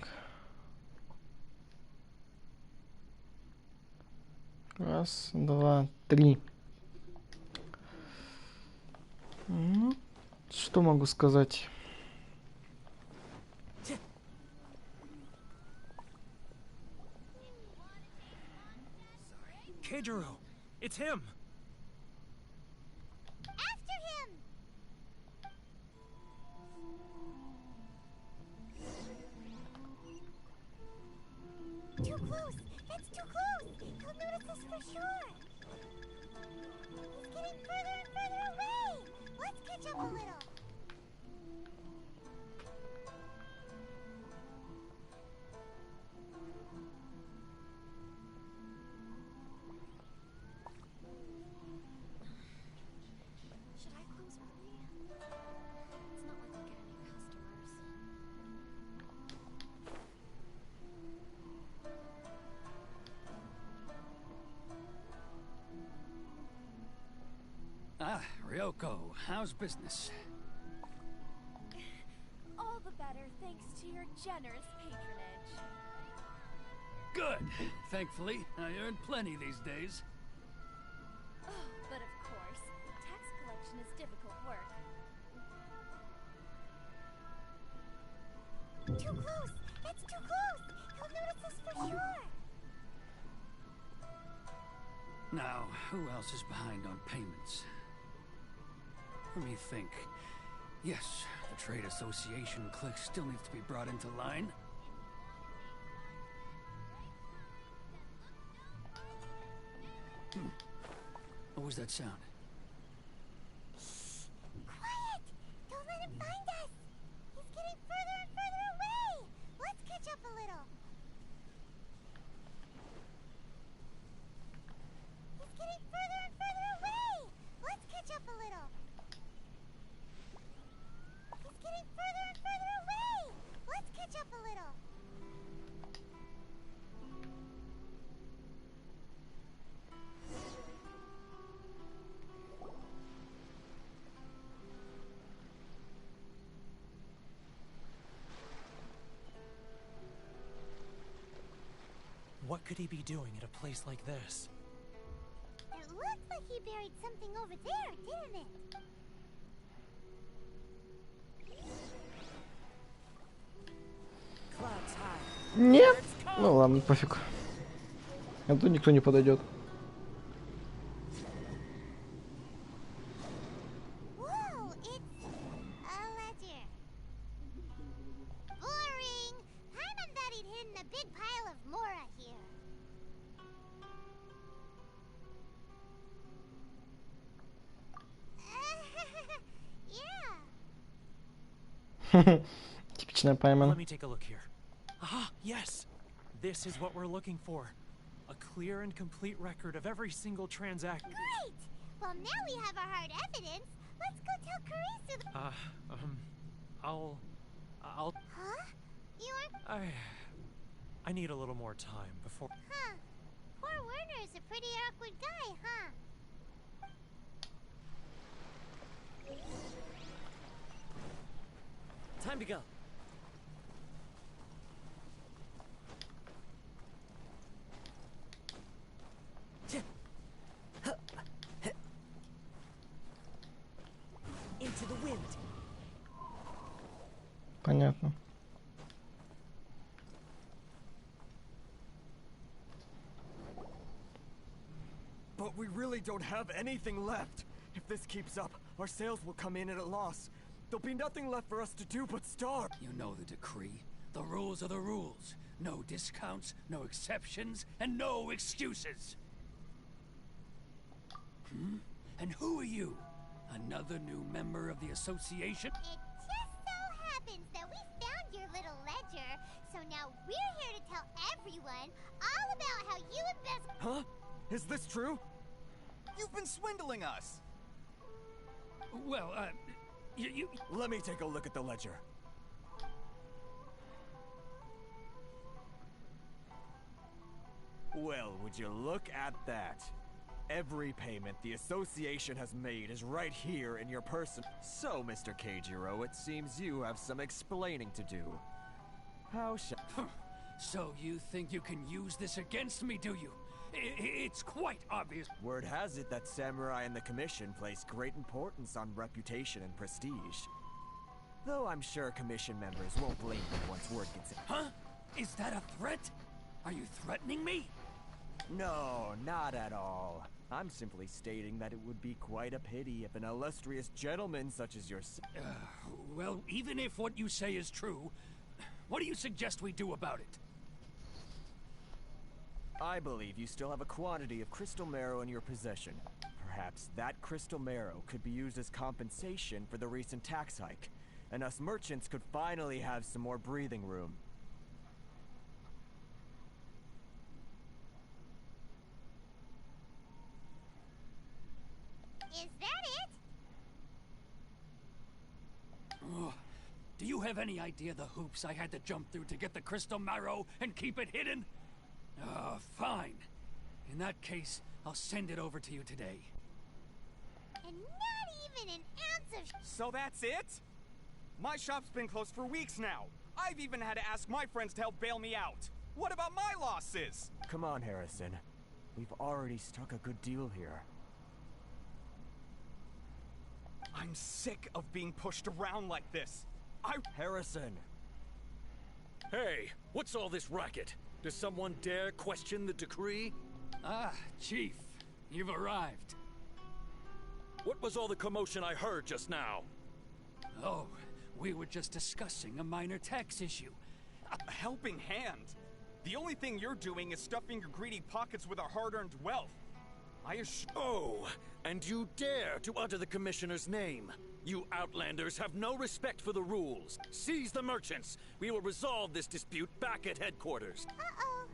Раз, два, три. Ну, что могу сказать? Keijiro, it's him! After him! Too close! That's too close! He'll notice us for sure! He's getting further and further away! Let's catch up a little! Should I close early? It's not like I get any customers. Ah, Ryoko, how's business? All the better thanks to your generous patronage. Good. Thankfully, I earn plenty these days. Oh, but of course, tax collection is difficult work. Too close! That's too close! He'll notice us for sure! Now, who else is behind on payments? Let me think. Yes, the trade association clique still needs to be brought into line. What was that sound? Quiet! Don't let him find us! He's getting further and further away! Let's catch up a little! He's getting further and further away! Let's catch up a little! He's getting further and further away! Let's catch up a little! What could he be doing at a place like this? It looked like he buried something over there, didn't it? Нет? Ну ладно, пофиг. А то никто не подойдет. Whoa, it's a ledger. Boring. Paimon thought he'd hidden a big pile of Mora here. Yeah. Типичная Пайман. Let me take a look here. Ah, yes! This is what we're looking for. A clear and complete record of every single transaction. Great! Well, now we have our hard evidence. Let's go tell Karisu I'll... Huh? You aren't... I need a little more time before... Huh. Poor Werner's a pretty awkward guy, huh? Time to go. Into the wind. Понятно. But we really don't have anything left. If this keeps up, our sales will come in at a loss. There'll be nothing left for us to do but starve. You know the decree. The rules are the rules. No discounts, no exceptions, and no excuses. And who are you? Another new member of the association? It just so happens that we found your little ledger. ledger, so now we're here to tell everyone all about how you embezzled. Huh? Is this true? You've been swindling us! Well, you... Let me take a look at the ledger. Well, would you look at that? Every payment the association has made is right here in your person. So, Mr. Keijiro, it seems you have some explaining to do. How shall... So you think you can use this against me, do you? It's quite obvious. Word has it that samurai and the commission place great importance on reputation and prestige. Though I'm sure commission members won't blame you once word gets in. Huh? Is that a threat? Are you threatening me? No, not at all. I'm simply stating that it would be quite a pity if an illustrious gentleman such as yourself... Well, even if what you say is true, what do you suggest we do about it? I believe you still have a quantity of crystal marrow in your possession. Perhaps that crystal marrow could be used as compensation for the recent tax hike, and us merchants could finally have some more breathing room. Is that it? Oh, do you have any idea the hoops I had to jump through to get the crystal marrow and keep it hidden? Fine. In that case, I'll send it over to you today. And not even an ounce of... So that's it? My shop's been closed for weeks now. I've even had to ask my friends to help bail me out. What about my losses? Come on, Harrison. We've already struck a good deal here. I'm sick of being pushed around like this. Harrison! Hey, what's all this racket? Does someone dare question the decree? Ah, Chief, you've arrived. What was all the commotion I heard just now? Oh, we were just discussing a minor tax issue. A helping hand? The only thing you're doing is stuffing your greedy pockets with our hard-earned wealth. Oh, and you dare to utter the Commissioner's name. You outlanders have no respect for the rules. Seize the merchants. We will resolve this dispute back at headquarters. Uh-oh.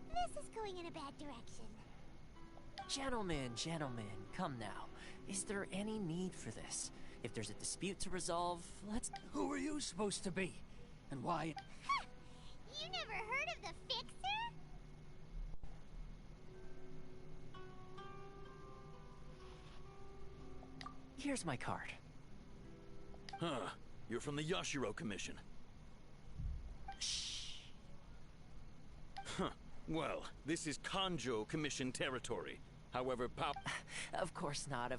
This is going in a bad direction. Gentlemen, come now. Is there any need for this? If there's a dispute to resolve, let's... Who are you supposed to be? And why... You never heard of the Fixer? Here's my card. Huh. You're from the Yashiro Commission. Shh. Huh. Well, this is Kanjo Commission territory. However, Of course not.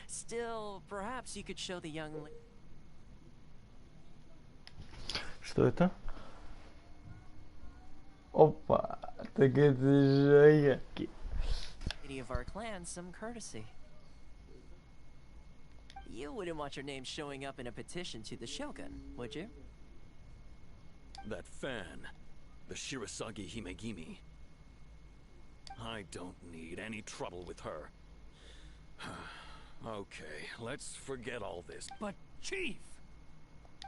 Still, perhaps you could show the young... Что это? Опа, так это же Аяки. Lady of our clan some courtesy. You wouldn't want your name showing up in a petition to the Shogun, would you? that fan, the Shirasagi Himegimi. I don't need any trouble with her. Okay, let's forget all this. But, Chief!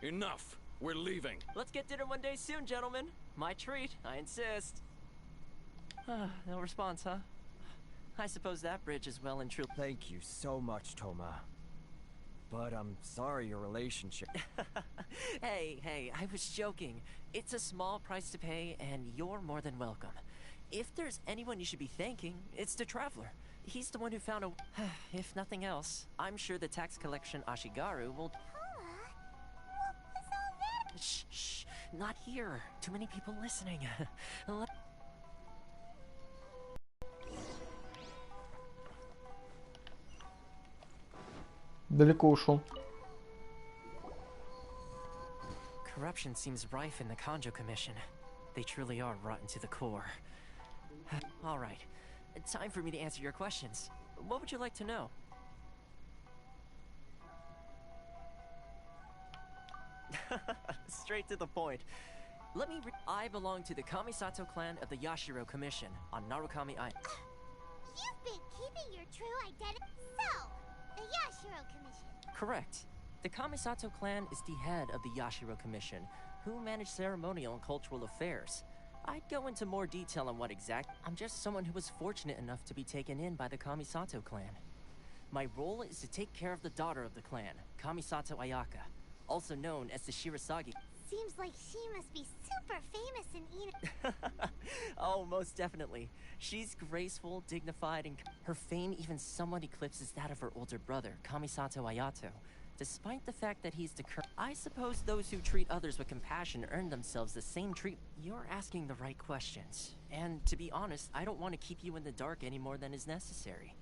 Enough! We're leaving. Let's get dinner one day soon, gentlemen. My treat, I insist. No response, huh? I suppose that bridge is well and true. Thank you so much, Toma. But I'm sorry your relationship... Hey, I was joking. It's a small price to pay, and you're more than welcome. If there's anyone you should be thanking, it's the Traveler. He's the one who found a... If nothing else, I'm sure the tax collection Ashigaru will... What was all that? Shh, not here. Too many people listening. Далеко ушел. Corruption seems rife in the Kanjo Commission. They truly are rotten to the core. All right, time for me to answer your questions. What would you like to know? Straight to the point. Let me I belong to the Kamisato clan of the Yashiro Commission on Narukami Island. You've been keeping your true identity. So, the Yashiro Commission. Correct. The Kamisato clan is the head of the Yashiro Commission, who manage ceremonial and cultural affairs. I'd go into more detail on what exact. I'm just someone who was fortunate enough to be taken in by the Kamisato clan. My role is to take care of the daughter of the clan, Kamisato Ayaka, also known as the Shirasagi. Seems like she must be super famous in Ina. Oh, most definitely. She's graceful, dignified, and her fame even somewhat eclipses that of her older brother, Kamisato Ayato. Despite the fact that he's the current, I suppose those who treat others with compassion earn themselves the same treat. You're asking the right questions. And to be honest, I don't want to keep you in the dark any more than is necessary.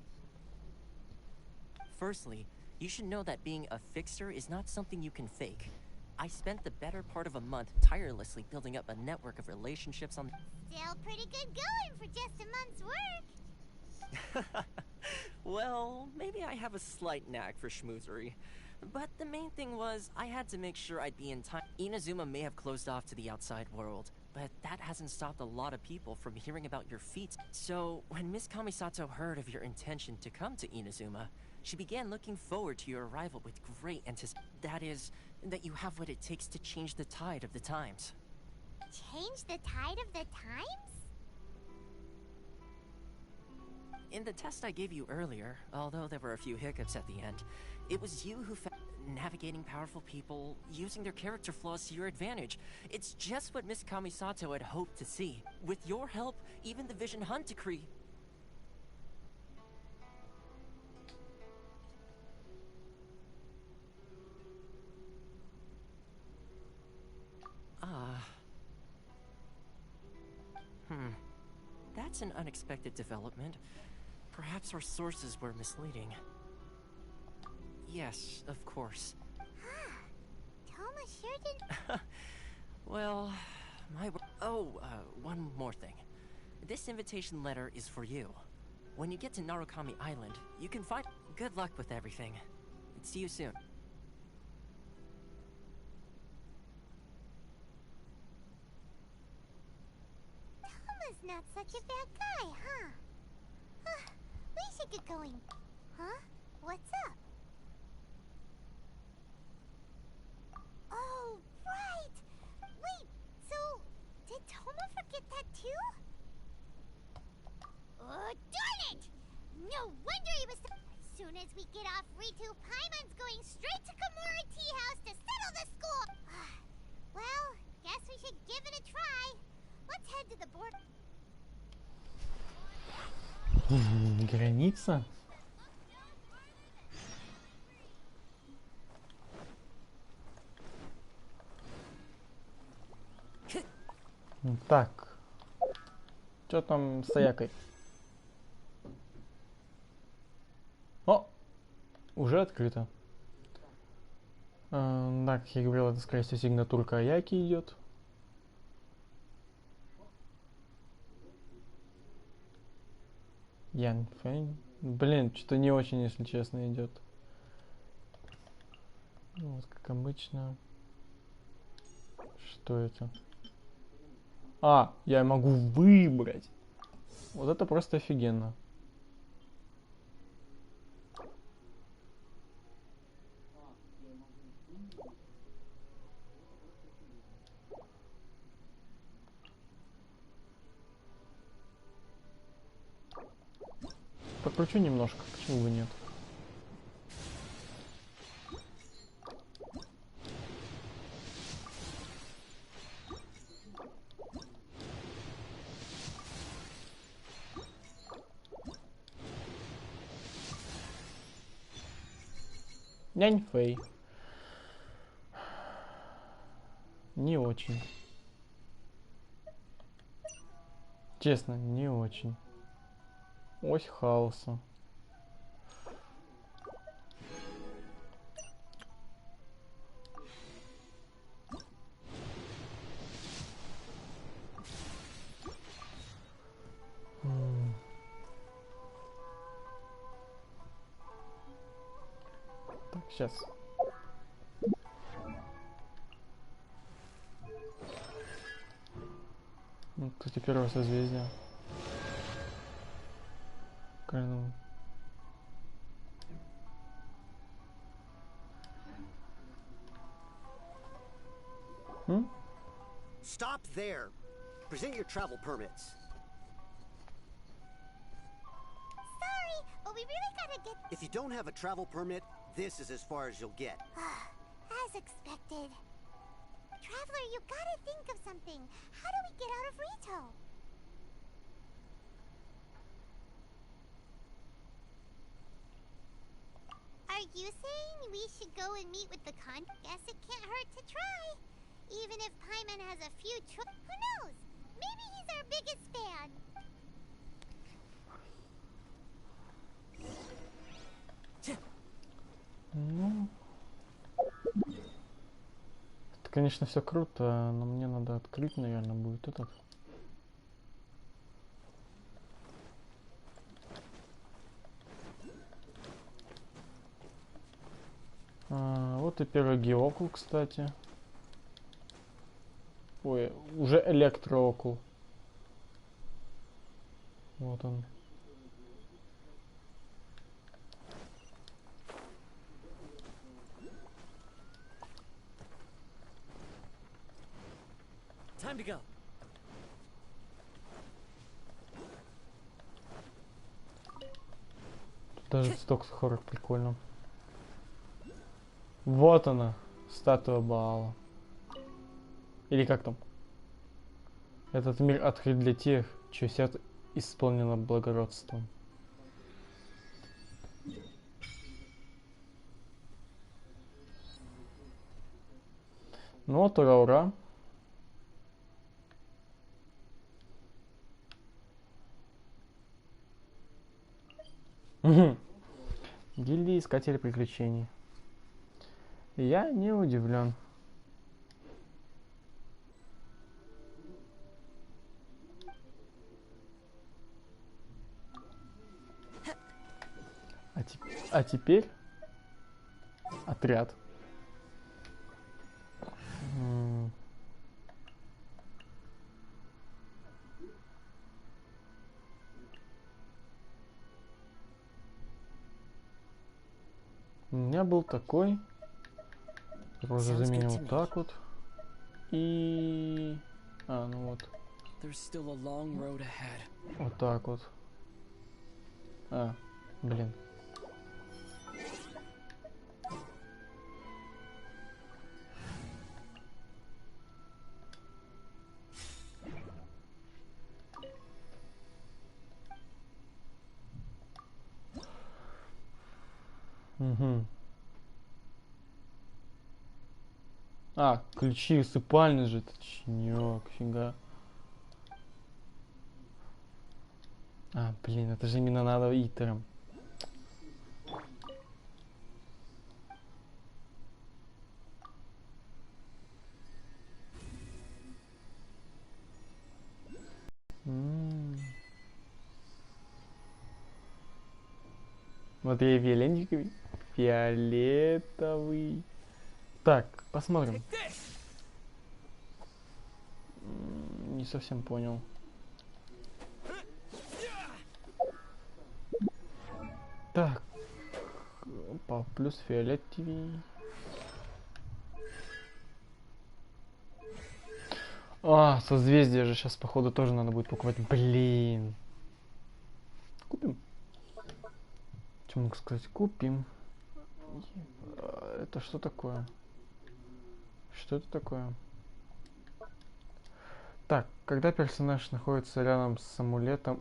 Firstly, you should know that being a fixer is not something you can fake. I spent the better part of a month tirelessly building up a network of relationships on... Still pretty good going for just a month's work. Well, maybe I have a slight knack for schmoozery. But the main thing was, I had to make sure I'd be in time. Inazuma may have closed off to the outside world, but that hasn't stopped a lot of people from hearing about your feats. So, when Miss Kamisato heard of your intention to come to Inazuma, she began looking forward to your arrival with great anticipation. That is, that you have what it takes to change the tide of the times. Change the tide of the times? In the test I gave you earlier, although there were a few hiccups at the end, it was you who found navigating powerful people, using their character flaws to your advantage. It's just what Miss Kamisato had hoped to see. With your help, even the Vision Hunt decree. That's an unexpected development. Perhaps our sources were misleading. Yes, of course. Toma sure did. Well, one more thing. This invitation letter is for you. When you get to Narukami Island, you can find... Good luck with everything. See you soon. Toma's not such a bad guy, huh? We should get going. Huh? What's up? Oh, right! Wait, so did Toma forget that too? Oh, darn it! No wonder he was... As soon as we get off Ritu, Paimon's going straight to Komura Tea House to settle the score! Well, guess we should give it a try. Let's head to the board. Граница? Так. Что там с Аякой? О! Уже открыто. Да, как я говорил, это, скорее всего, сигнатурка Аяки идет. Ян Фэнь. Блин, что-то не очень, если честно, идет. Вот, как обычно. Что это? А, я могу выбрать. Вот это просто офигенно. Покручу немножко, почему бы нет. Нянь Фэй. Не очень. Честно, не очень. Ось хаоса. Так, сейчас. Кстати, первое созвездие. Stop there. Present your travel permits. Sorry, but we really gotta get... If you don't have a travel permit, this is as far as you'll get. As expected. Traveler, you gotta think of something. How do we get out of Rito? Are you saying we should go and meet with the con? Guess it can't hurt to try. Even if Paimon has a few who knows? Maybe he's our biggest fan. Ну, это, конечно, все круто, но мне надо открыть, наверное, будет этот. Вот и первый геокул, кстати. Ой, уже электроокул. Вот он. Time to go. Тут даже сток сахара прикольно. Вот она, статуя Баала. Или как там? Этот мир открыт для тех, чье сердце исполнено благородством. Ну вот, ура-ура. Гильдия искателей приключений. Я не удивлен. А теперь отряд. У меня был такой. Уже заменил вот так вот. И... ну вот. Вот так вот. Блин. Угу. Ключи усыпальные же, точнёк, фига. Блин, это же именно надо итером. Вот я фиолетовый. Фиолетовый. Так, посмотрим. Не совсем понял. Так. Опа, плюс фиолетовый. Созвездие же сейчас, походу, тоже надо будет покупать. Блин. Купим. Что могу сказать? Купим. Это что такое? Что это такое? Так, когда персонаж находится рядом с амулетом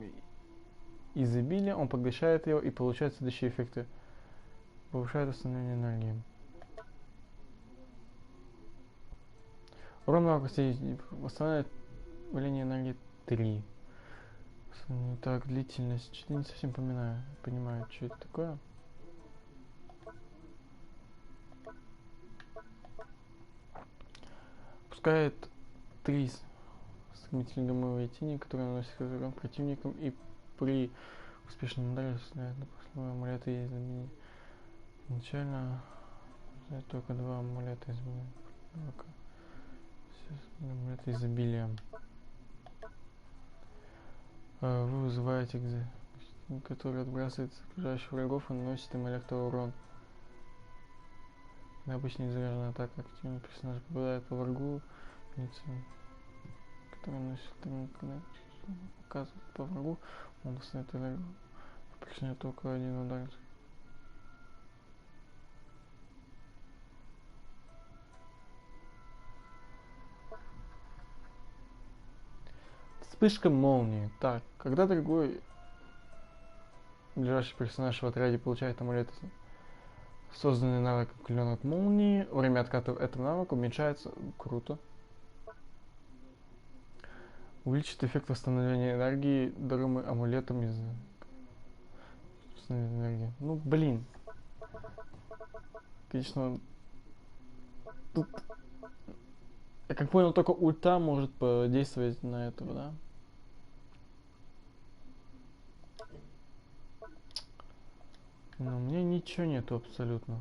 изобилия, он поглощает его и получает следующие эффекты. Повышает восстановление энергии. Урон восстанавливает влияние энергии 3. Так, длительность. Что-то не совсем понимаю, что это такое. Пускает 3 стремительные гамовые тени, которые наносят урон противникам, и при успешном ударе снимает на прошлое амулеты и изменения. Изначально только 2 амулета изменения. Амулеты изобилия. Вы вызываете который отбрасывает окружающих врагов и наносит им электроурон. Когда обычно незаряженная атака активного персонажа попадает по врагу, который носит показывает по врагу, он достает энергию. Причиняет только один удар. Вспышка молнии. Так, когда другой ближайший персонаж в отряде получает амулет, созданный навык клёнок молнии, время отката этого навыка уменьшается. Круто. Увеличит эффект восстановления энергии, даруемый амулетом из энергии. Ну, блин. Конечно, тут, я как понял, только ульта может подействовать на этого, да? Но у меня ничего нету абсолютно.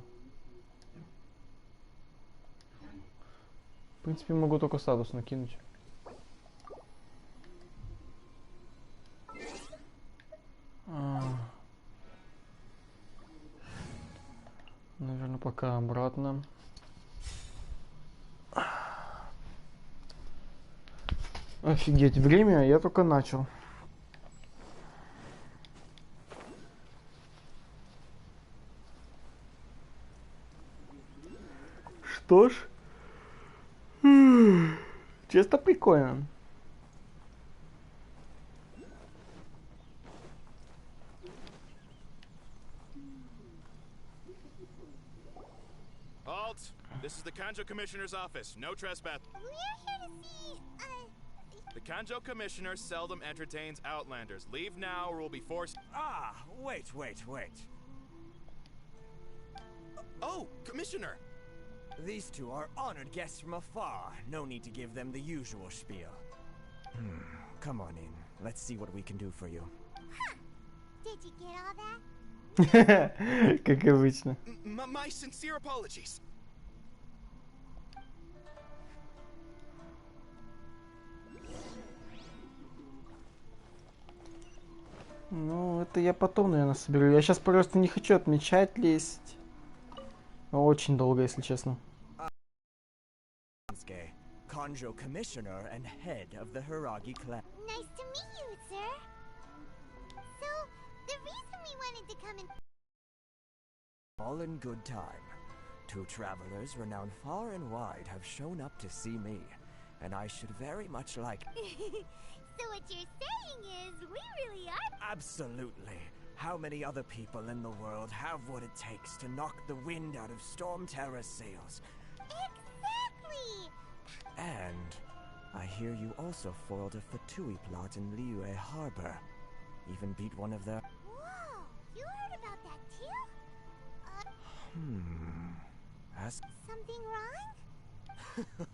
В принципе, могу только статус накинуть. Наверное, пока обратно. Офигеть, время я только начал. Что ж, честно прикольно. Halt! This is the Kanjo Commissioner's office. No trespass. We're here to see, The Kanjo Commissioner seldom entertains Outlanders. Leave now or we'll be forced. Ah, wait. Oh, Commissioner! These two are honored guests from afar. No need to give them the usual spiel. Come on in. Let's see what we can do for you. huh. Did you get all that? Как обычно. My sincere apologies. Ну, это я потом, наверное, соберу. Я сейчас просто не хочу отмечать, лезть. Очень долго, если честно. Kanjo Commissioner and head of the Hiragi clan. Nice to meet you, sir. So, the reason we wanted to come in... All in good time. Two travelers renowned far and wide have shown up to see me, and I should very much like... So what you're saying is, we really are... Absolutely. How many other people in the world have what it takes to knock the wind out of Storm Terra's sails? Exactly! And I hear you also foiled a Fatui plot in Liyue Harbor. Even beat one of their... Whoa! You heard about that too? Ask... Something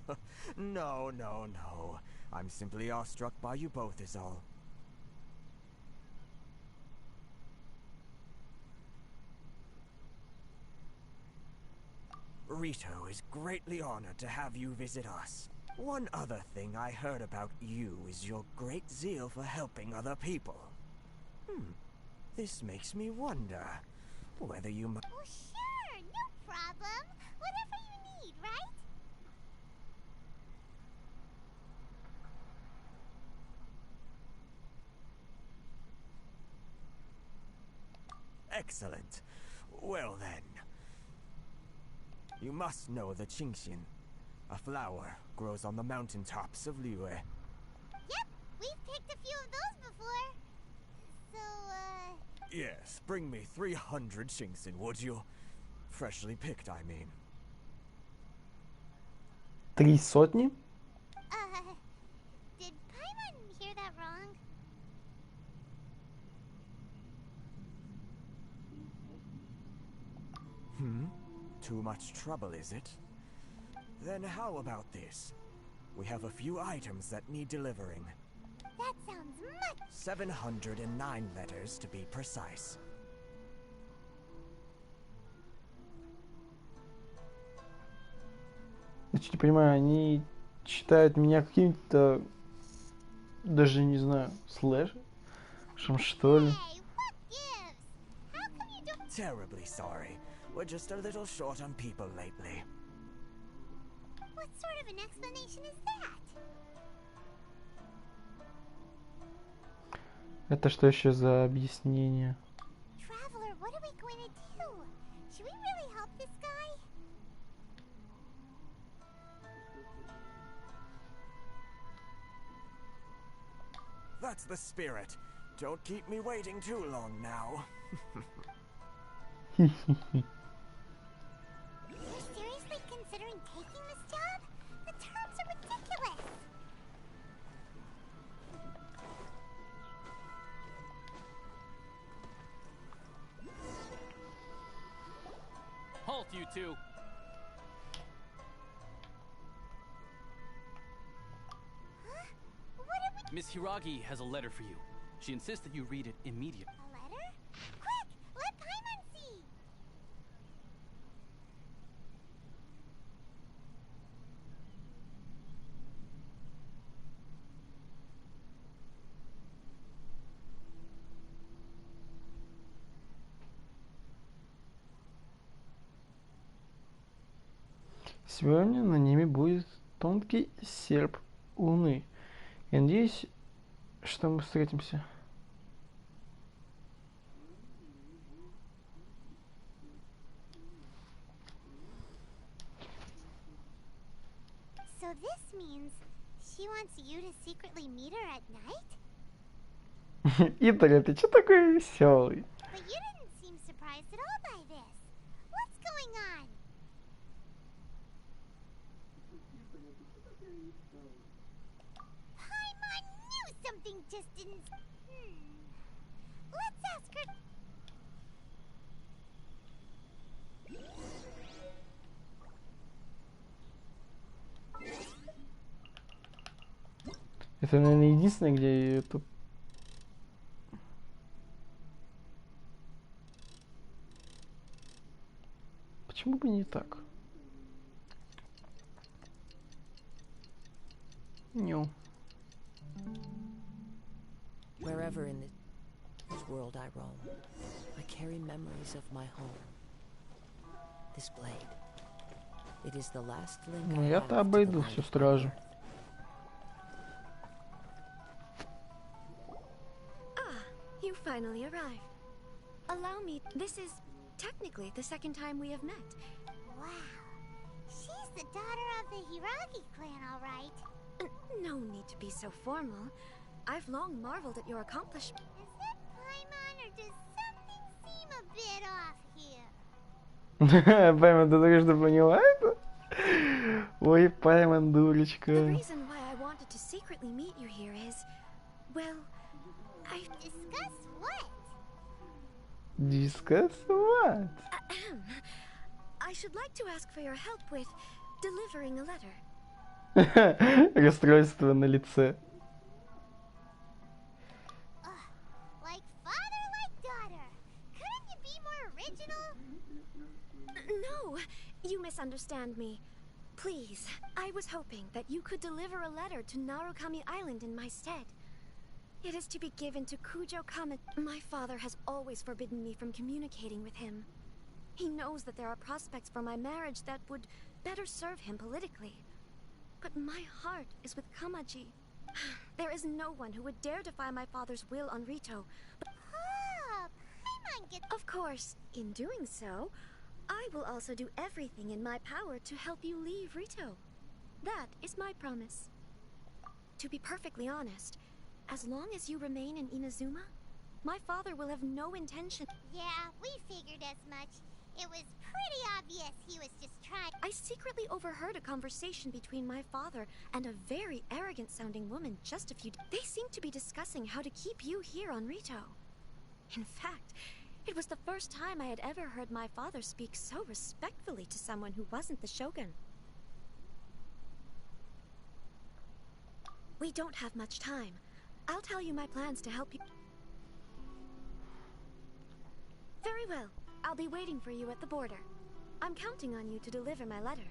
wrong? No. I'm simply awestruck by you both is all. Rito is greatly honored to have you visit us. One other thing I heard about you is your great zeal for helping other people. This makes me wonder whether you might... Oh, sure! No problem! Whatever you need, right? Excellent. Well then. You must know the Qingxin. A flower grows on the mountaintops of Liyue. Yep, we've picked a few of those before. So, Yes, bring me 300 Qingxin, would you? Freshly picked, I mean. 300? Did Paimon hear that wrong? Too much trouble, is it? Then how about this? We have a few items that need delivering. That sounds much... 709 letters to be precise. Значит, не понимаю, они считают меня каким-то, даже не знаю, слэшем, что ли? Hey, what gives? How come you don't... Terribly sorry. We're just a little short on people lately. What sort of an explanation is that? Это что еще за объяснение? Traveler, what are we going to do? Should we really help this guy? That's the spirit. Don't keep me waiting too long now. You're seriously considering taking this job? The terms are ridiculous. Halt, you two! Miss Hiragi has a letter for you. She insists that you read it immediately. A letter? Quick! Let Paimon see! Сегодня на ними будет тонкий серп луны. Я надеюсь, что мы встретимся. So this means she wants you to secretly meet her at night? Италя, ты чё такой веселый? But you didn't seem surprised at all by this. What's going on? Paimon knew something just didn't... Let's ask her... Это, наверное, единственное, где я её тут... Почему бы не так? Ню. Wherever in this world I roam, I carry memories of my home. This blade. It is the last link Ну, I я-то have to the обойду land всю of стражу. You finally arrived. Allow me, this is technically the second time we have met. Wow. She's the daughter of the Hiragi clan, all right. No need to be so formal. I've long marveled at your accomplishment. Is that Paimon, or does something seem a bit off here? Пайман, ты только что поняла это? Ой, Пайман, дурочка. The reason why I wanted to secretly meet you here is, well, I... Discuss what? Discuss what? I should like to ask for your help with delivering a letter. Расстройство на лице. Like father, like daughter. Couldn't you be more original? No, you misunderstand me. Please, I was hoping that you could deliver a letter to Narukami Island in my stead. It is to be given to Kujo Kama. My father has always forbidden me from communicating with him. He knows that there are prospects for my marriage that would better serve him politically. But my heart is with Kamaji. There is no one who would dare defy my father's will on Rito. But Paimon gets... Of course, in doing so, I will also do everything in my power to help you leave Rito. That is my promise. To be perfectly honest, as long as you remain in Inazuma, my father will have no intention. Yeah, we figured as much. It was pretty obvious he was just trying... I secretly overheard a conversation between my father and a very arrogant-sounding woman just a few days. They seemed to be discussing how to keep you here on Rito. In fact, it was the first time I had ever heard my father speak so respectfully to someone who wasn't the shogun. We don't have much time. I'll tell you my plans to help you. Very well. I'll be waiting for you at the border. I'm counting on you to deliver my letter.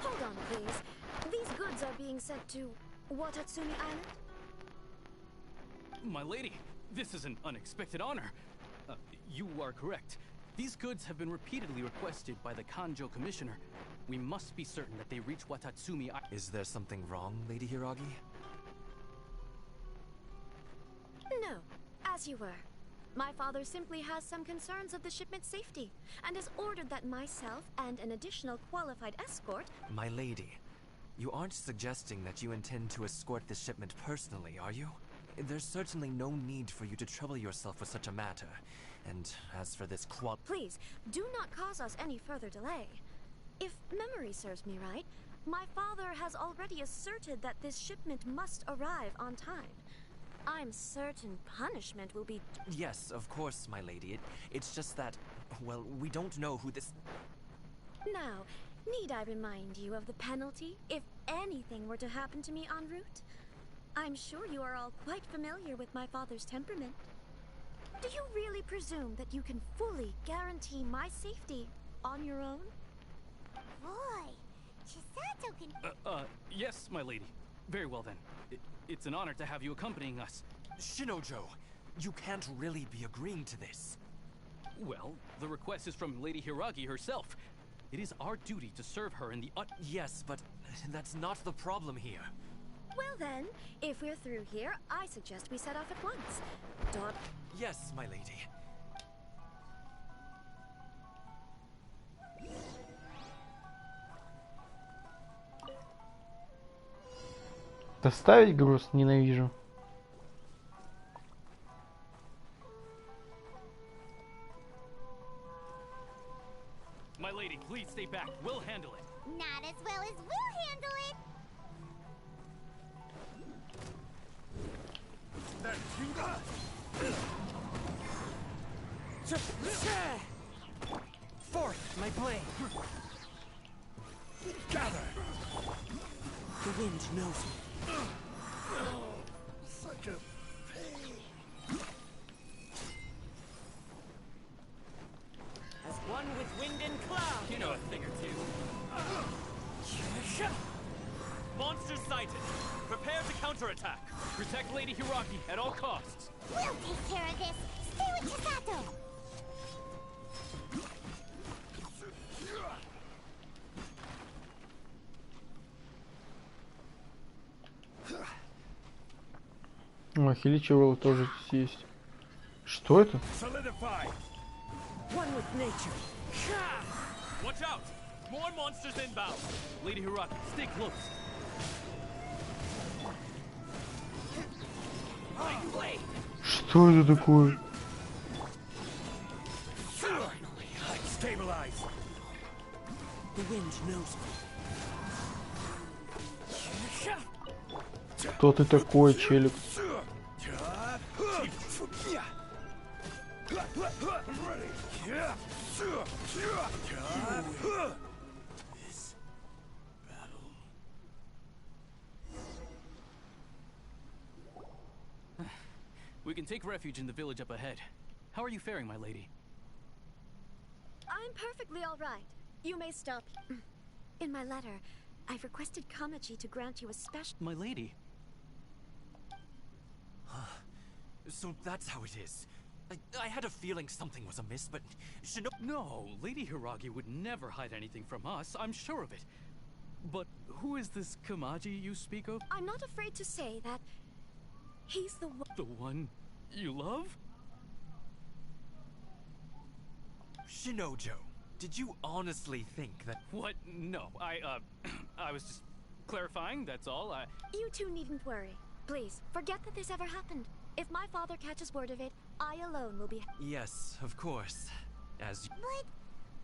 Hold on, please. sent to Watatsumi Island? My lady, this is an unexpected honor. You are correct. These goods have been repeatedly requested by the Kanjo Commissioner. We must be certain that they reach Watatsumi Island. Is there something wrong, Lady Hiragi? No, as you were. My father simply has some concerns of the shipment's safety, and has ordered that myself and an additional qualified escort... My lady, you aren't suggesting that you intend to escort the shipment personally, are you? There's certainly no need for you to trouble yourself with such a matter. And as for this Please, do not cause us any further delay. If memory serves me right, my father has already asserted that this shipment must arrive on time. I'm certain punishment will be... Yes, of course, my lady. It's just that, well, we don't know who this... Now, need I remind you of the penalty if anything were to happen to me en route? I'm sure you are all quite familiar with my father's temperament. Do you really presume that you can fully guarantee my safety on your own? Boy, Chisato can... Yes, my lady. Very well then. It's an honor to have you accompanying us. Shinojo, you can't really be agreeing to this. Well, the request is from Lady Hiragi herself. It is our duty to serve her in the Yes, but that's not the problem here. Well then, if we're through here, I suggest we set off at once. Yes, my lady. Доставить груз ненавижу. My lady, please stay back. We'll handle it. Not as well as we'll handle it. Forth, my blade. Gather. The wind knows me. Such a pain. As one with wind and cloud. You know a thing or two. Monsters sighted. Prepare to counterattack. Protect Lady Hiragi at all costs. We'll take care of this. Stay with Chisato. Хиличевал тоже здесь есть. Что это? Solidify. One with nature. Watch out! More monsters inbound. Lady Hiragi, stay close. Что это такое? Stabilize. The wind knows me. Кто ты такой, челик? We can take refuge in the village up ahead. How are you faring, my lady? I'm perfectly all right. You may stop. In my letter, I've requested Kamachi to grant you a special... My lady. So that's how it is. I had a feeling something was amiss, but No, Lady Hiragi would never hide anything from us. I'm sure of it. But who is this Kamaji you speak of? I'm not afraid to say that he's the one... The one you love? Shinojo, did you honestly think that... What? No, I was just clarifying, that's all. You two needn't worry. Please, forget that this ever happened. If my father catches word of it, I alone will be... Yes, of course. As... But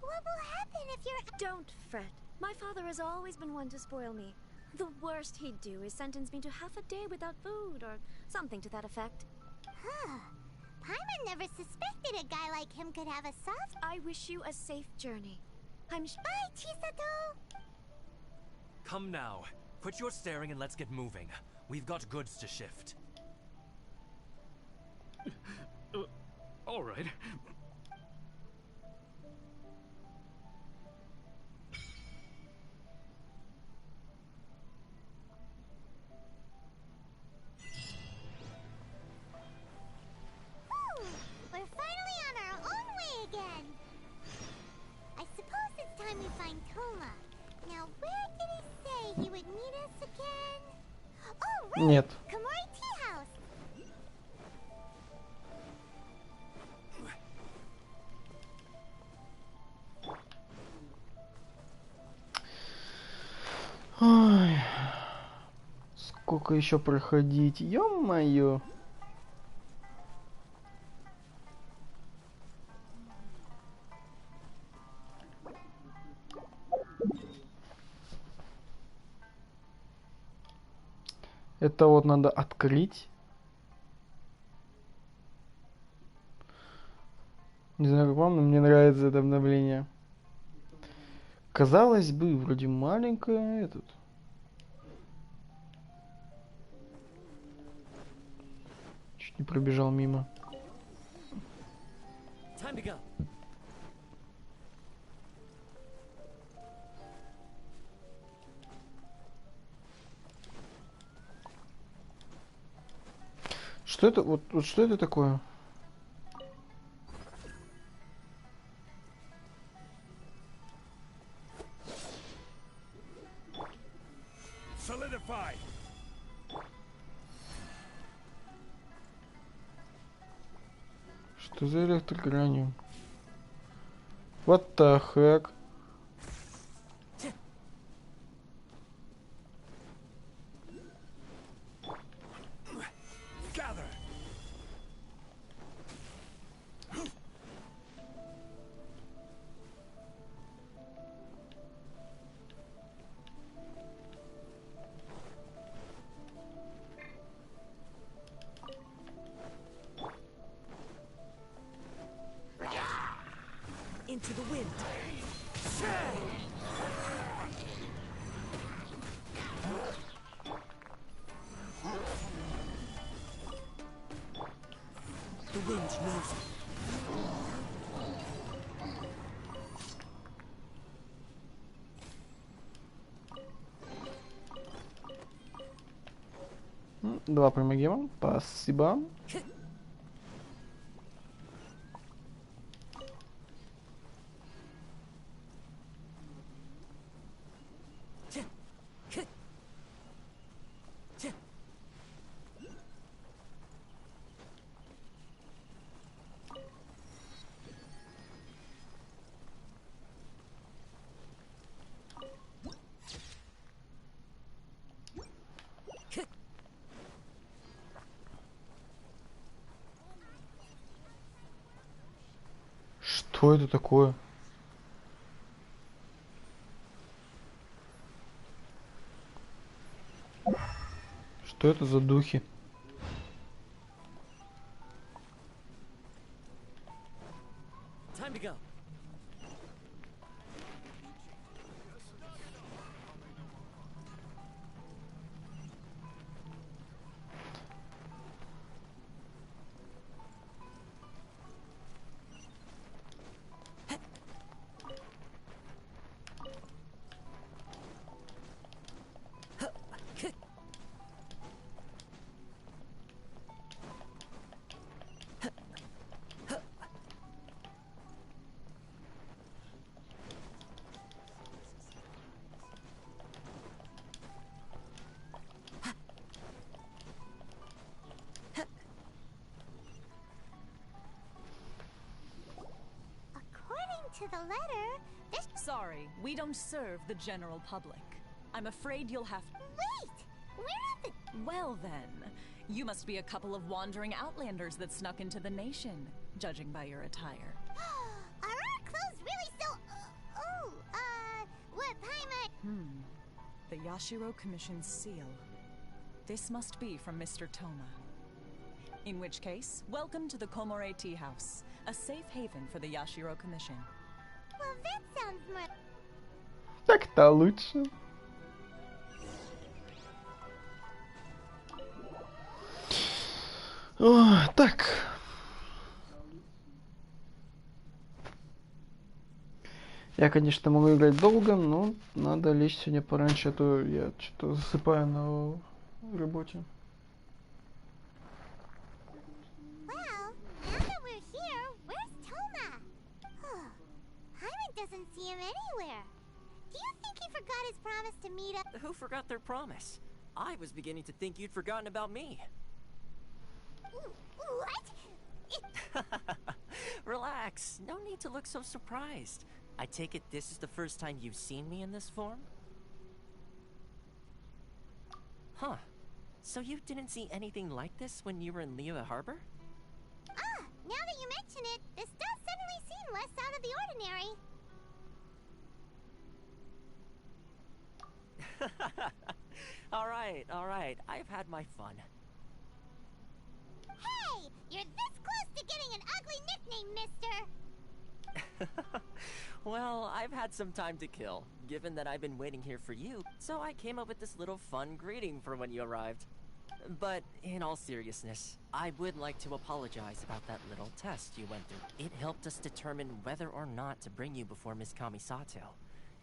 what will happen if you're... Don't fret. My father has always been one to spoil me. The worst he'd do is sentence me to half a day without food, or something to that effect. Huh. Paimon never suspected a guy like him could have a soft... I wish you a safe journey. Bye, Chisato! Come now. Quit your staring and let's get moving. We've got goods to shift. All right. Нет. Komori Tea House. Ой. Сколько еще проходить? Ё-моё. Это вот надо открыть. Не знаю, как вам, но мне нравится это обновление. Казалось бы, вроде маленькое этот. Чуть не пробежал мимо. Time to go. Что это? Вот что это такое? Solidify. Что за электрограниум? What the heck? Gather. Into the wind. The wind knows it. Два помоги вам. Спасибо. Что это такое? Что это за духи? Time to go. According to the letter, this. Sorry, we don't serve the general public. I'm afraid you'll have. Wait! Where are the. Well then, you must be a couple of wandering outlanders that snuck into the nation, judging by your attire. Are our clothes really so. What Paimon. The Yashiro Commission's seal. This must be from Mr. Toma. In which case, welcome to the Komore Tea House, a safe haven for the Yashiro Commission. Well, that sounds more. Так-то лучше. О, так. Я, конечно, могу играть долго, но надо лечь сегодня пораньше, а то я что-то засыпаю на работе. Well, now that we're here, where's Toma? Paimon doesn't see him anywhere. Do you think he forgot his promise to meet up? Who forgot their promise? I was beginning to think you'd forgotten about me. What? Relax. No need to look so surprised. I take it this is the first time you've seen me in this form? Huh. So you didn't see anything like this when you were in Liyue Harbor? Ah, now that you mention it, this does suddenly seem less out of the ordinary. Alright. I've had my fun. Hey! You're this close to getting an ugly nickname, mister! Well, I've had some time to kill, given that I've been waiting here for you, so I came up with this little fun greeting for when you arrived. But in all seriousness, I would like to apologize about that little test you went through. It helped us determine whether or not to bring you before Miss Kamisato,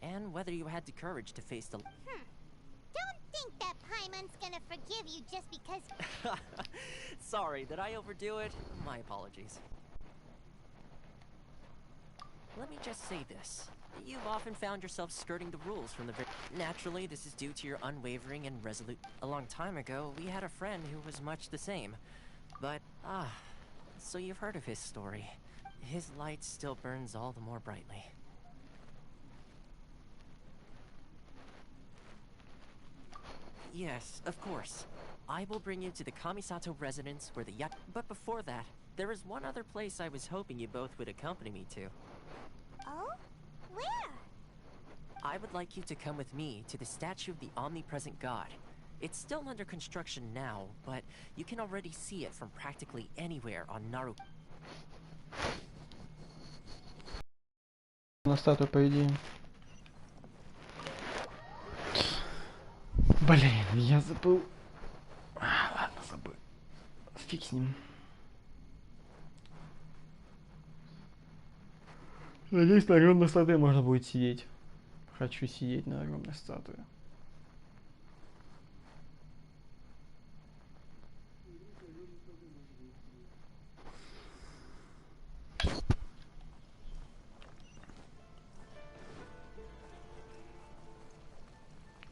and whether you had the courage to face the... Don't think that Paimon's gonna forgive you just because... Sorry, did I overdo it? My apologies. Let me just say this. You've often found yourself skirting the rules from the very... Naturally, this is due to your unwavering and resolute... A long time ago, we had a friend who was much the same. But, so you've heard of his story. His light still burns all the more brightly. Yes, of course. I will bring you to the Kamisato residence where the yacht... But before that, there is one other place I was hoping you both would accompany me to. Oh? Where? I would like you to come with me to the statue of the omnipresent god. It's still under construction now, but you can already see it from practically anywhere on Naru. На статую, по идее. Блин, я забыл. Ладно, забыл. Фиг с ним. Надеюсь, на огромной статуе можно будет сидеть. Хочу сидеть на огромной статуе.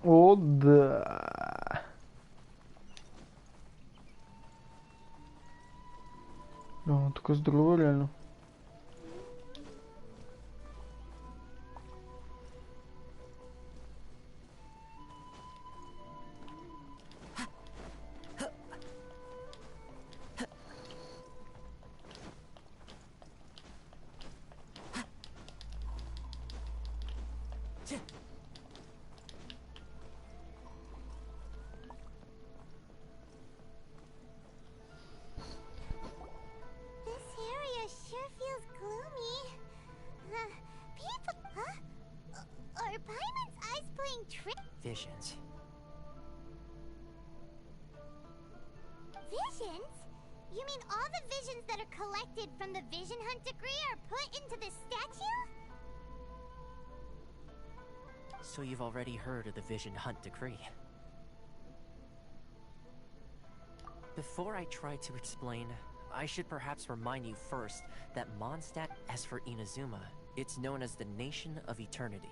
О, да. О, такое здорово, реально. This area sure feels gloomy. People... Huh? Are Paimon's eyes playing trick? Visions. Visions? You mean all the visions that are collected from the Vision Hunt degree are put into this statue? So you've already heard of the Vision Hunt decree. Before I try to explain, I should perhaps remind you first that Mondstadt, as for Inazuma, it's known as the Nation of Eternity.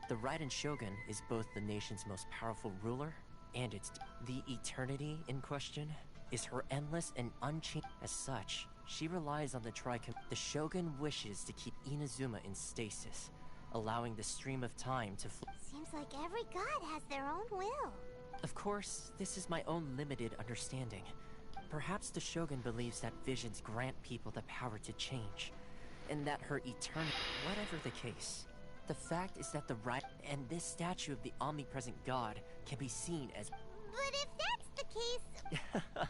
The Raiden Shogun is both the nation's most powerful ruler and its... The Eternity in question is her endless and unchanging... As such, she relies on the The Shogun wishes to keep Inazuma in stasis, allowing the stream of time to flow. Seems like every god has their own will. Of course, this is my own limited understanding. Perhaps the Shogun believes that visions grant people the power to change, and that her eternity... Whatever the case, the fact is that the and this statue of the omnipresent god can be seen as... But if that's the case...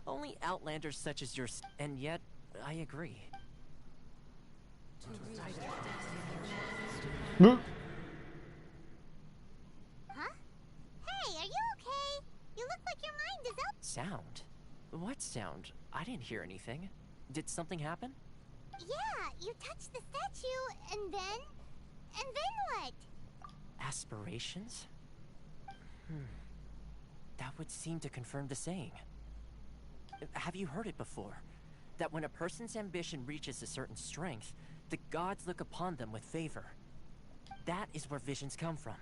Only outlanders such as yours... And yet, I agree. Ну? Huh? Hey, are you okay? You look like your mind is out... Sound? What sound? I didn't hear anything. Did something happen? Yeah, you touched the statue, and then... And then what? Aspirations? That would seem to confirm the saying. Have you heard it before? that when a person's ambition reaches a certain strength, the gods look upon them with favor. That is where visions come from.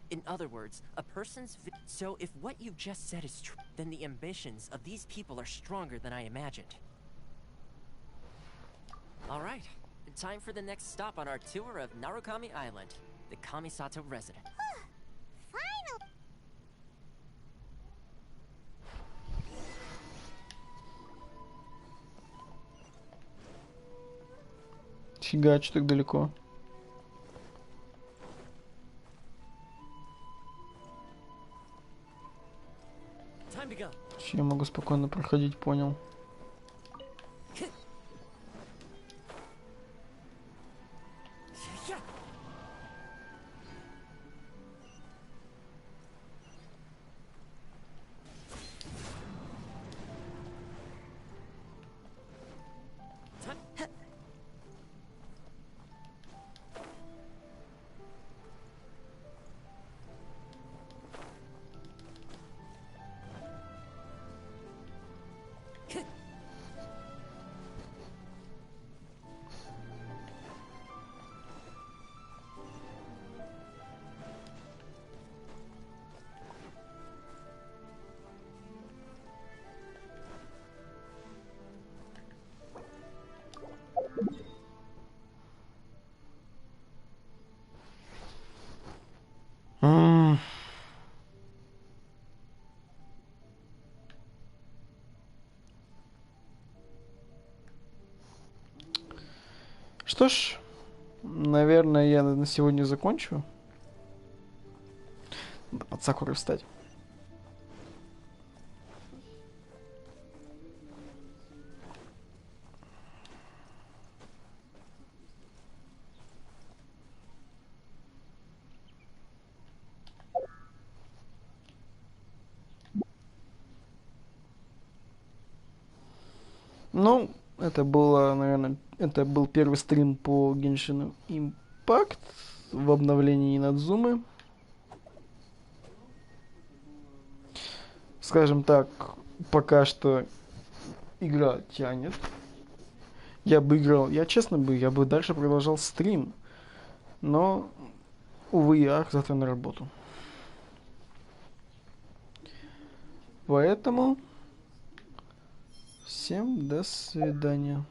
In other words, a person's so if what you've just said is true, then the ambitions of these people are stronger than I imagined. All right, time for the next stop on our tour of Narukami Island, the Kamisato resident. Final. Фигач так далеко. Я могу спокойно проходить, понял. Что ж, наверное, я на сегодня закончу. Надо под Сакурой встать. Ну, это было, наверное, это был первый стрим по Genshin Impact в обновлении Инадзумы. Скажем так, пока что игра тянет. Я бы играл, я бы дальше продолжал стрим. Но, увы и ах, завтра на работу. Поэтому всем до свидания.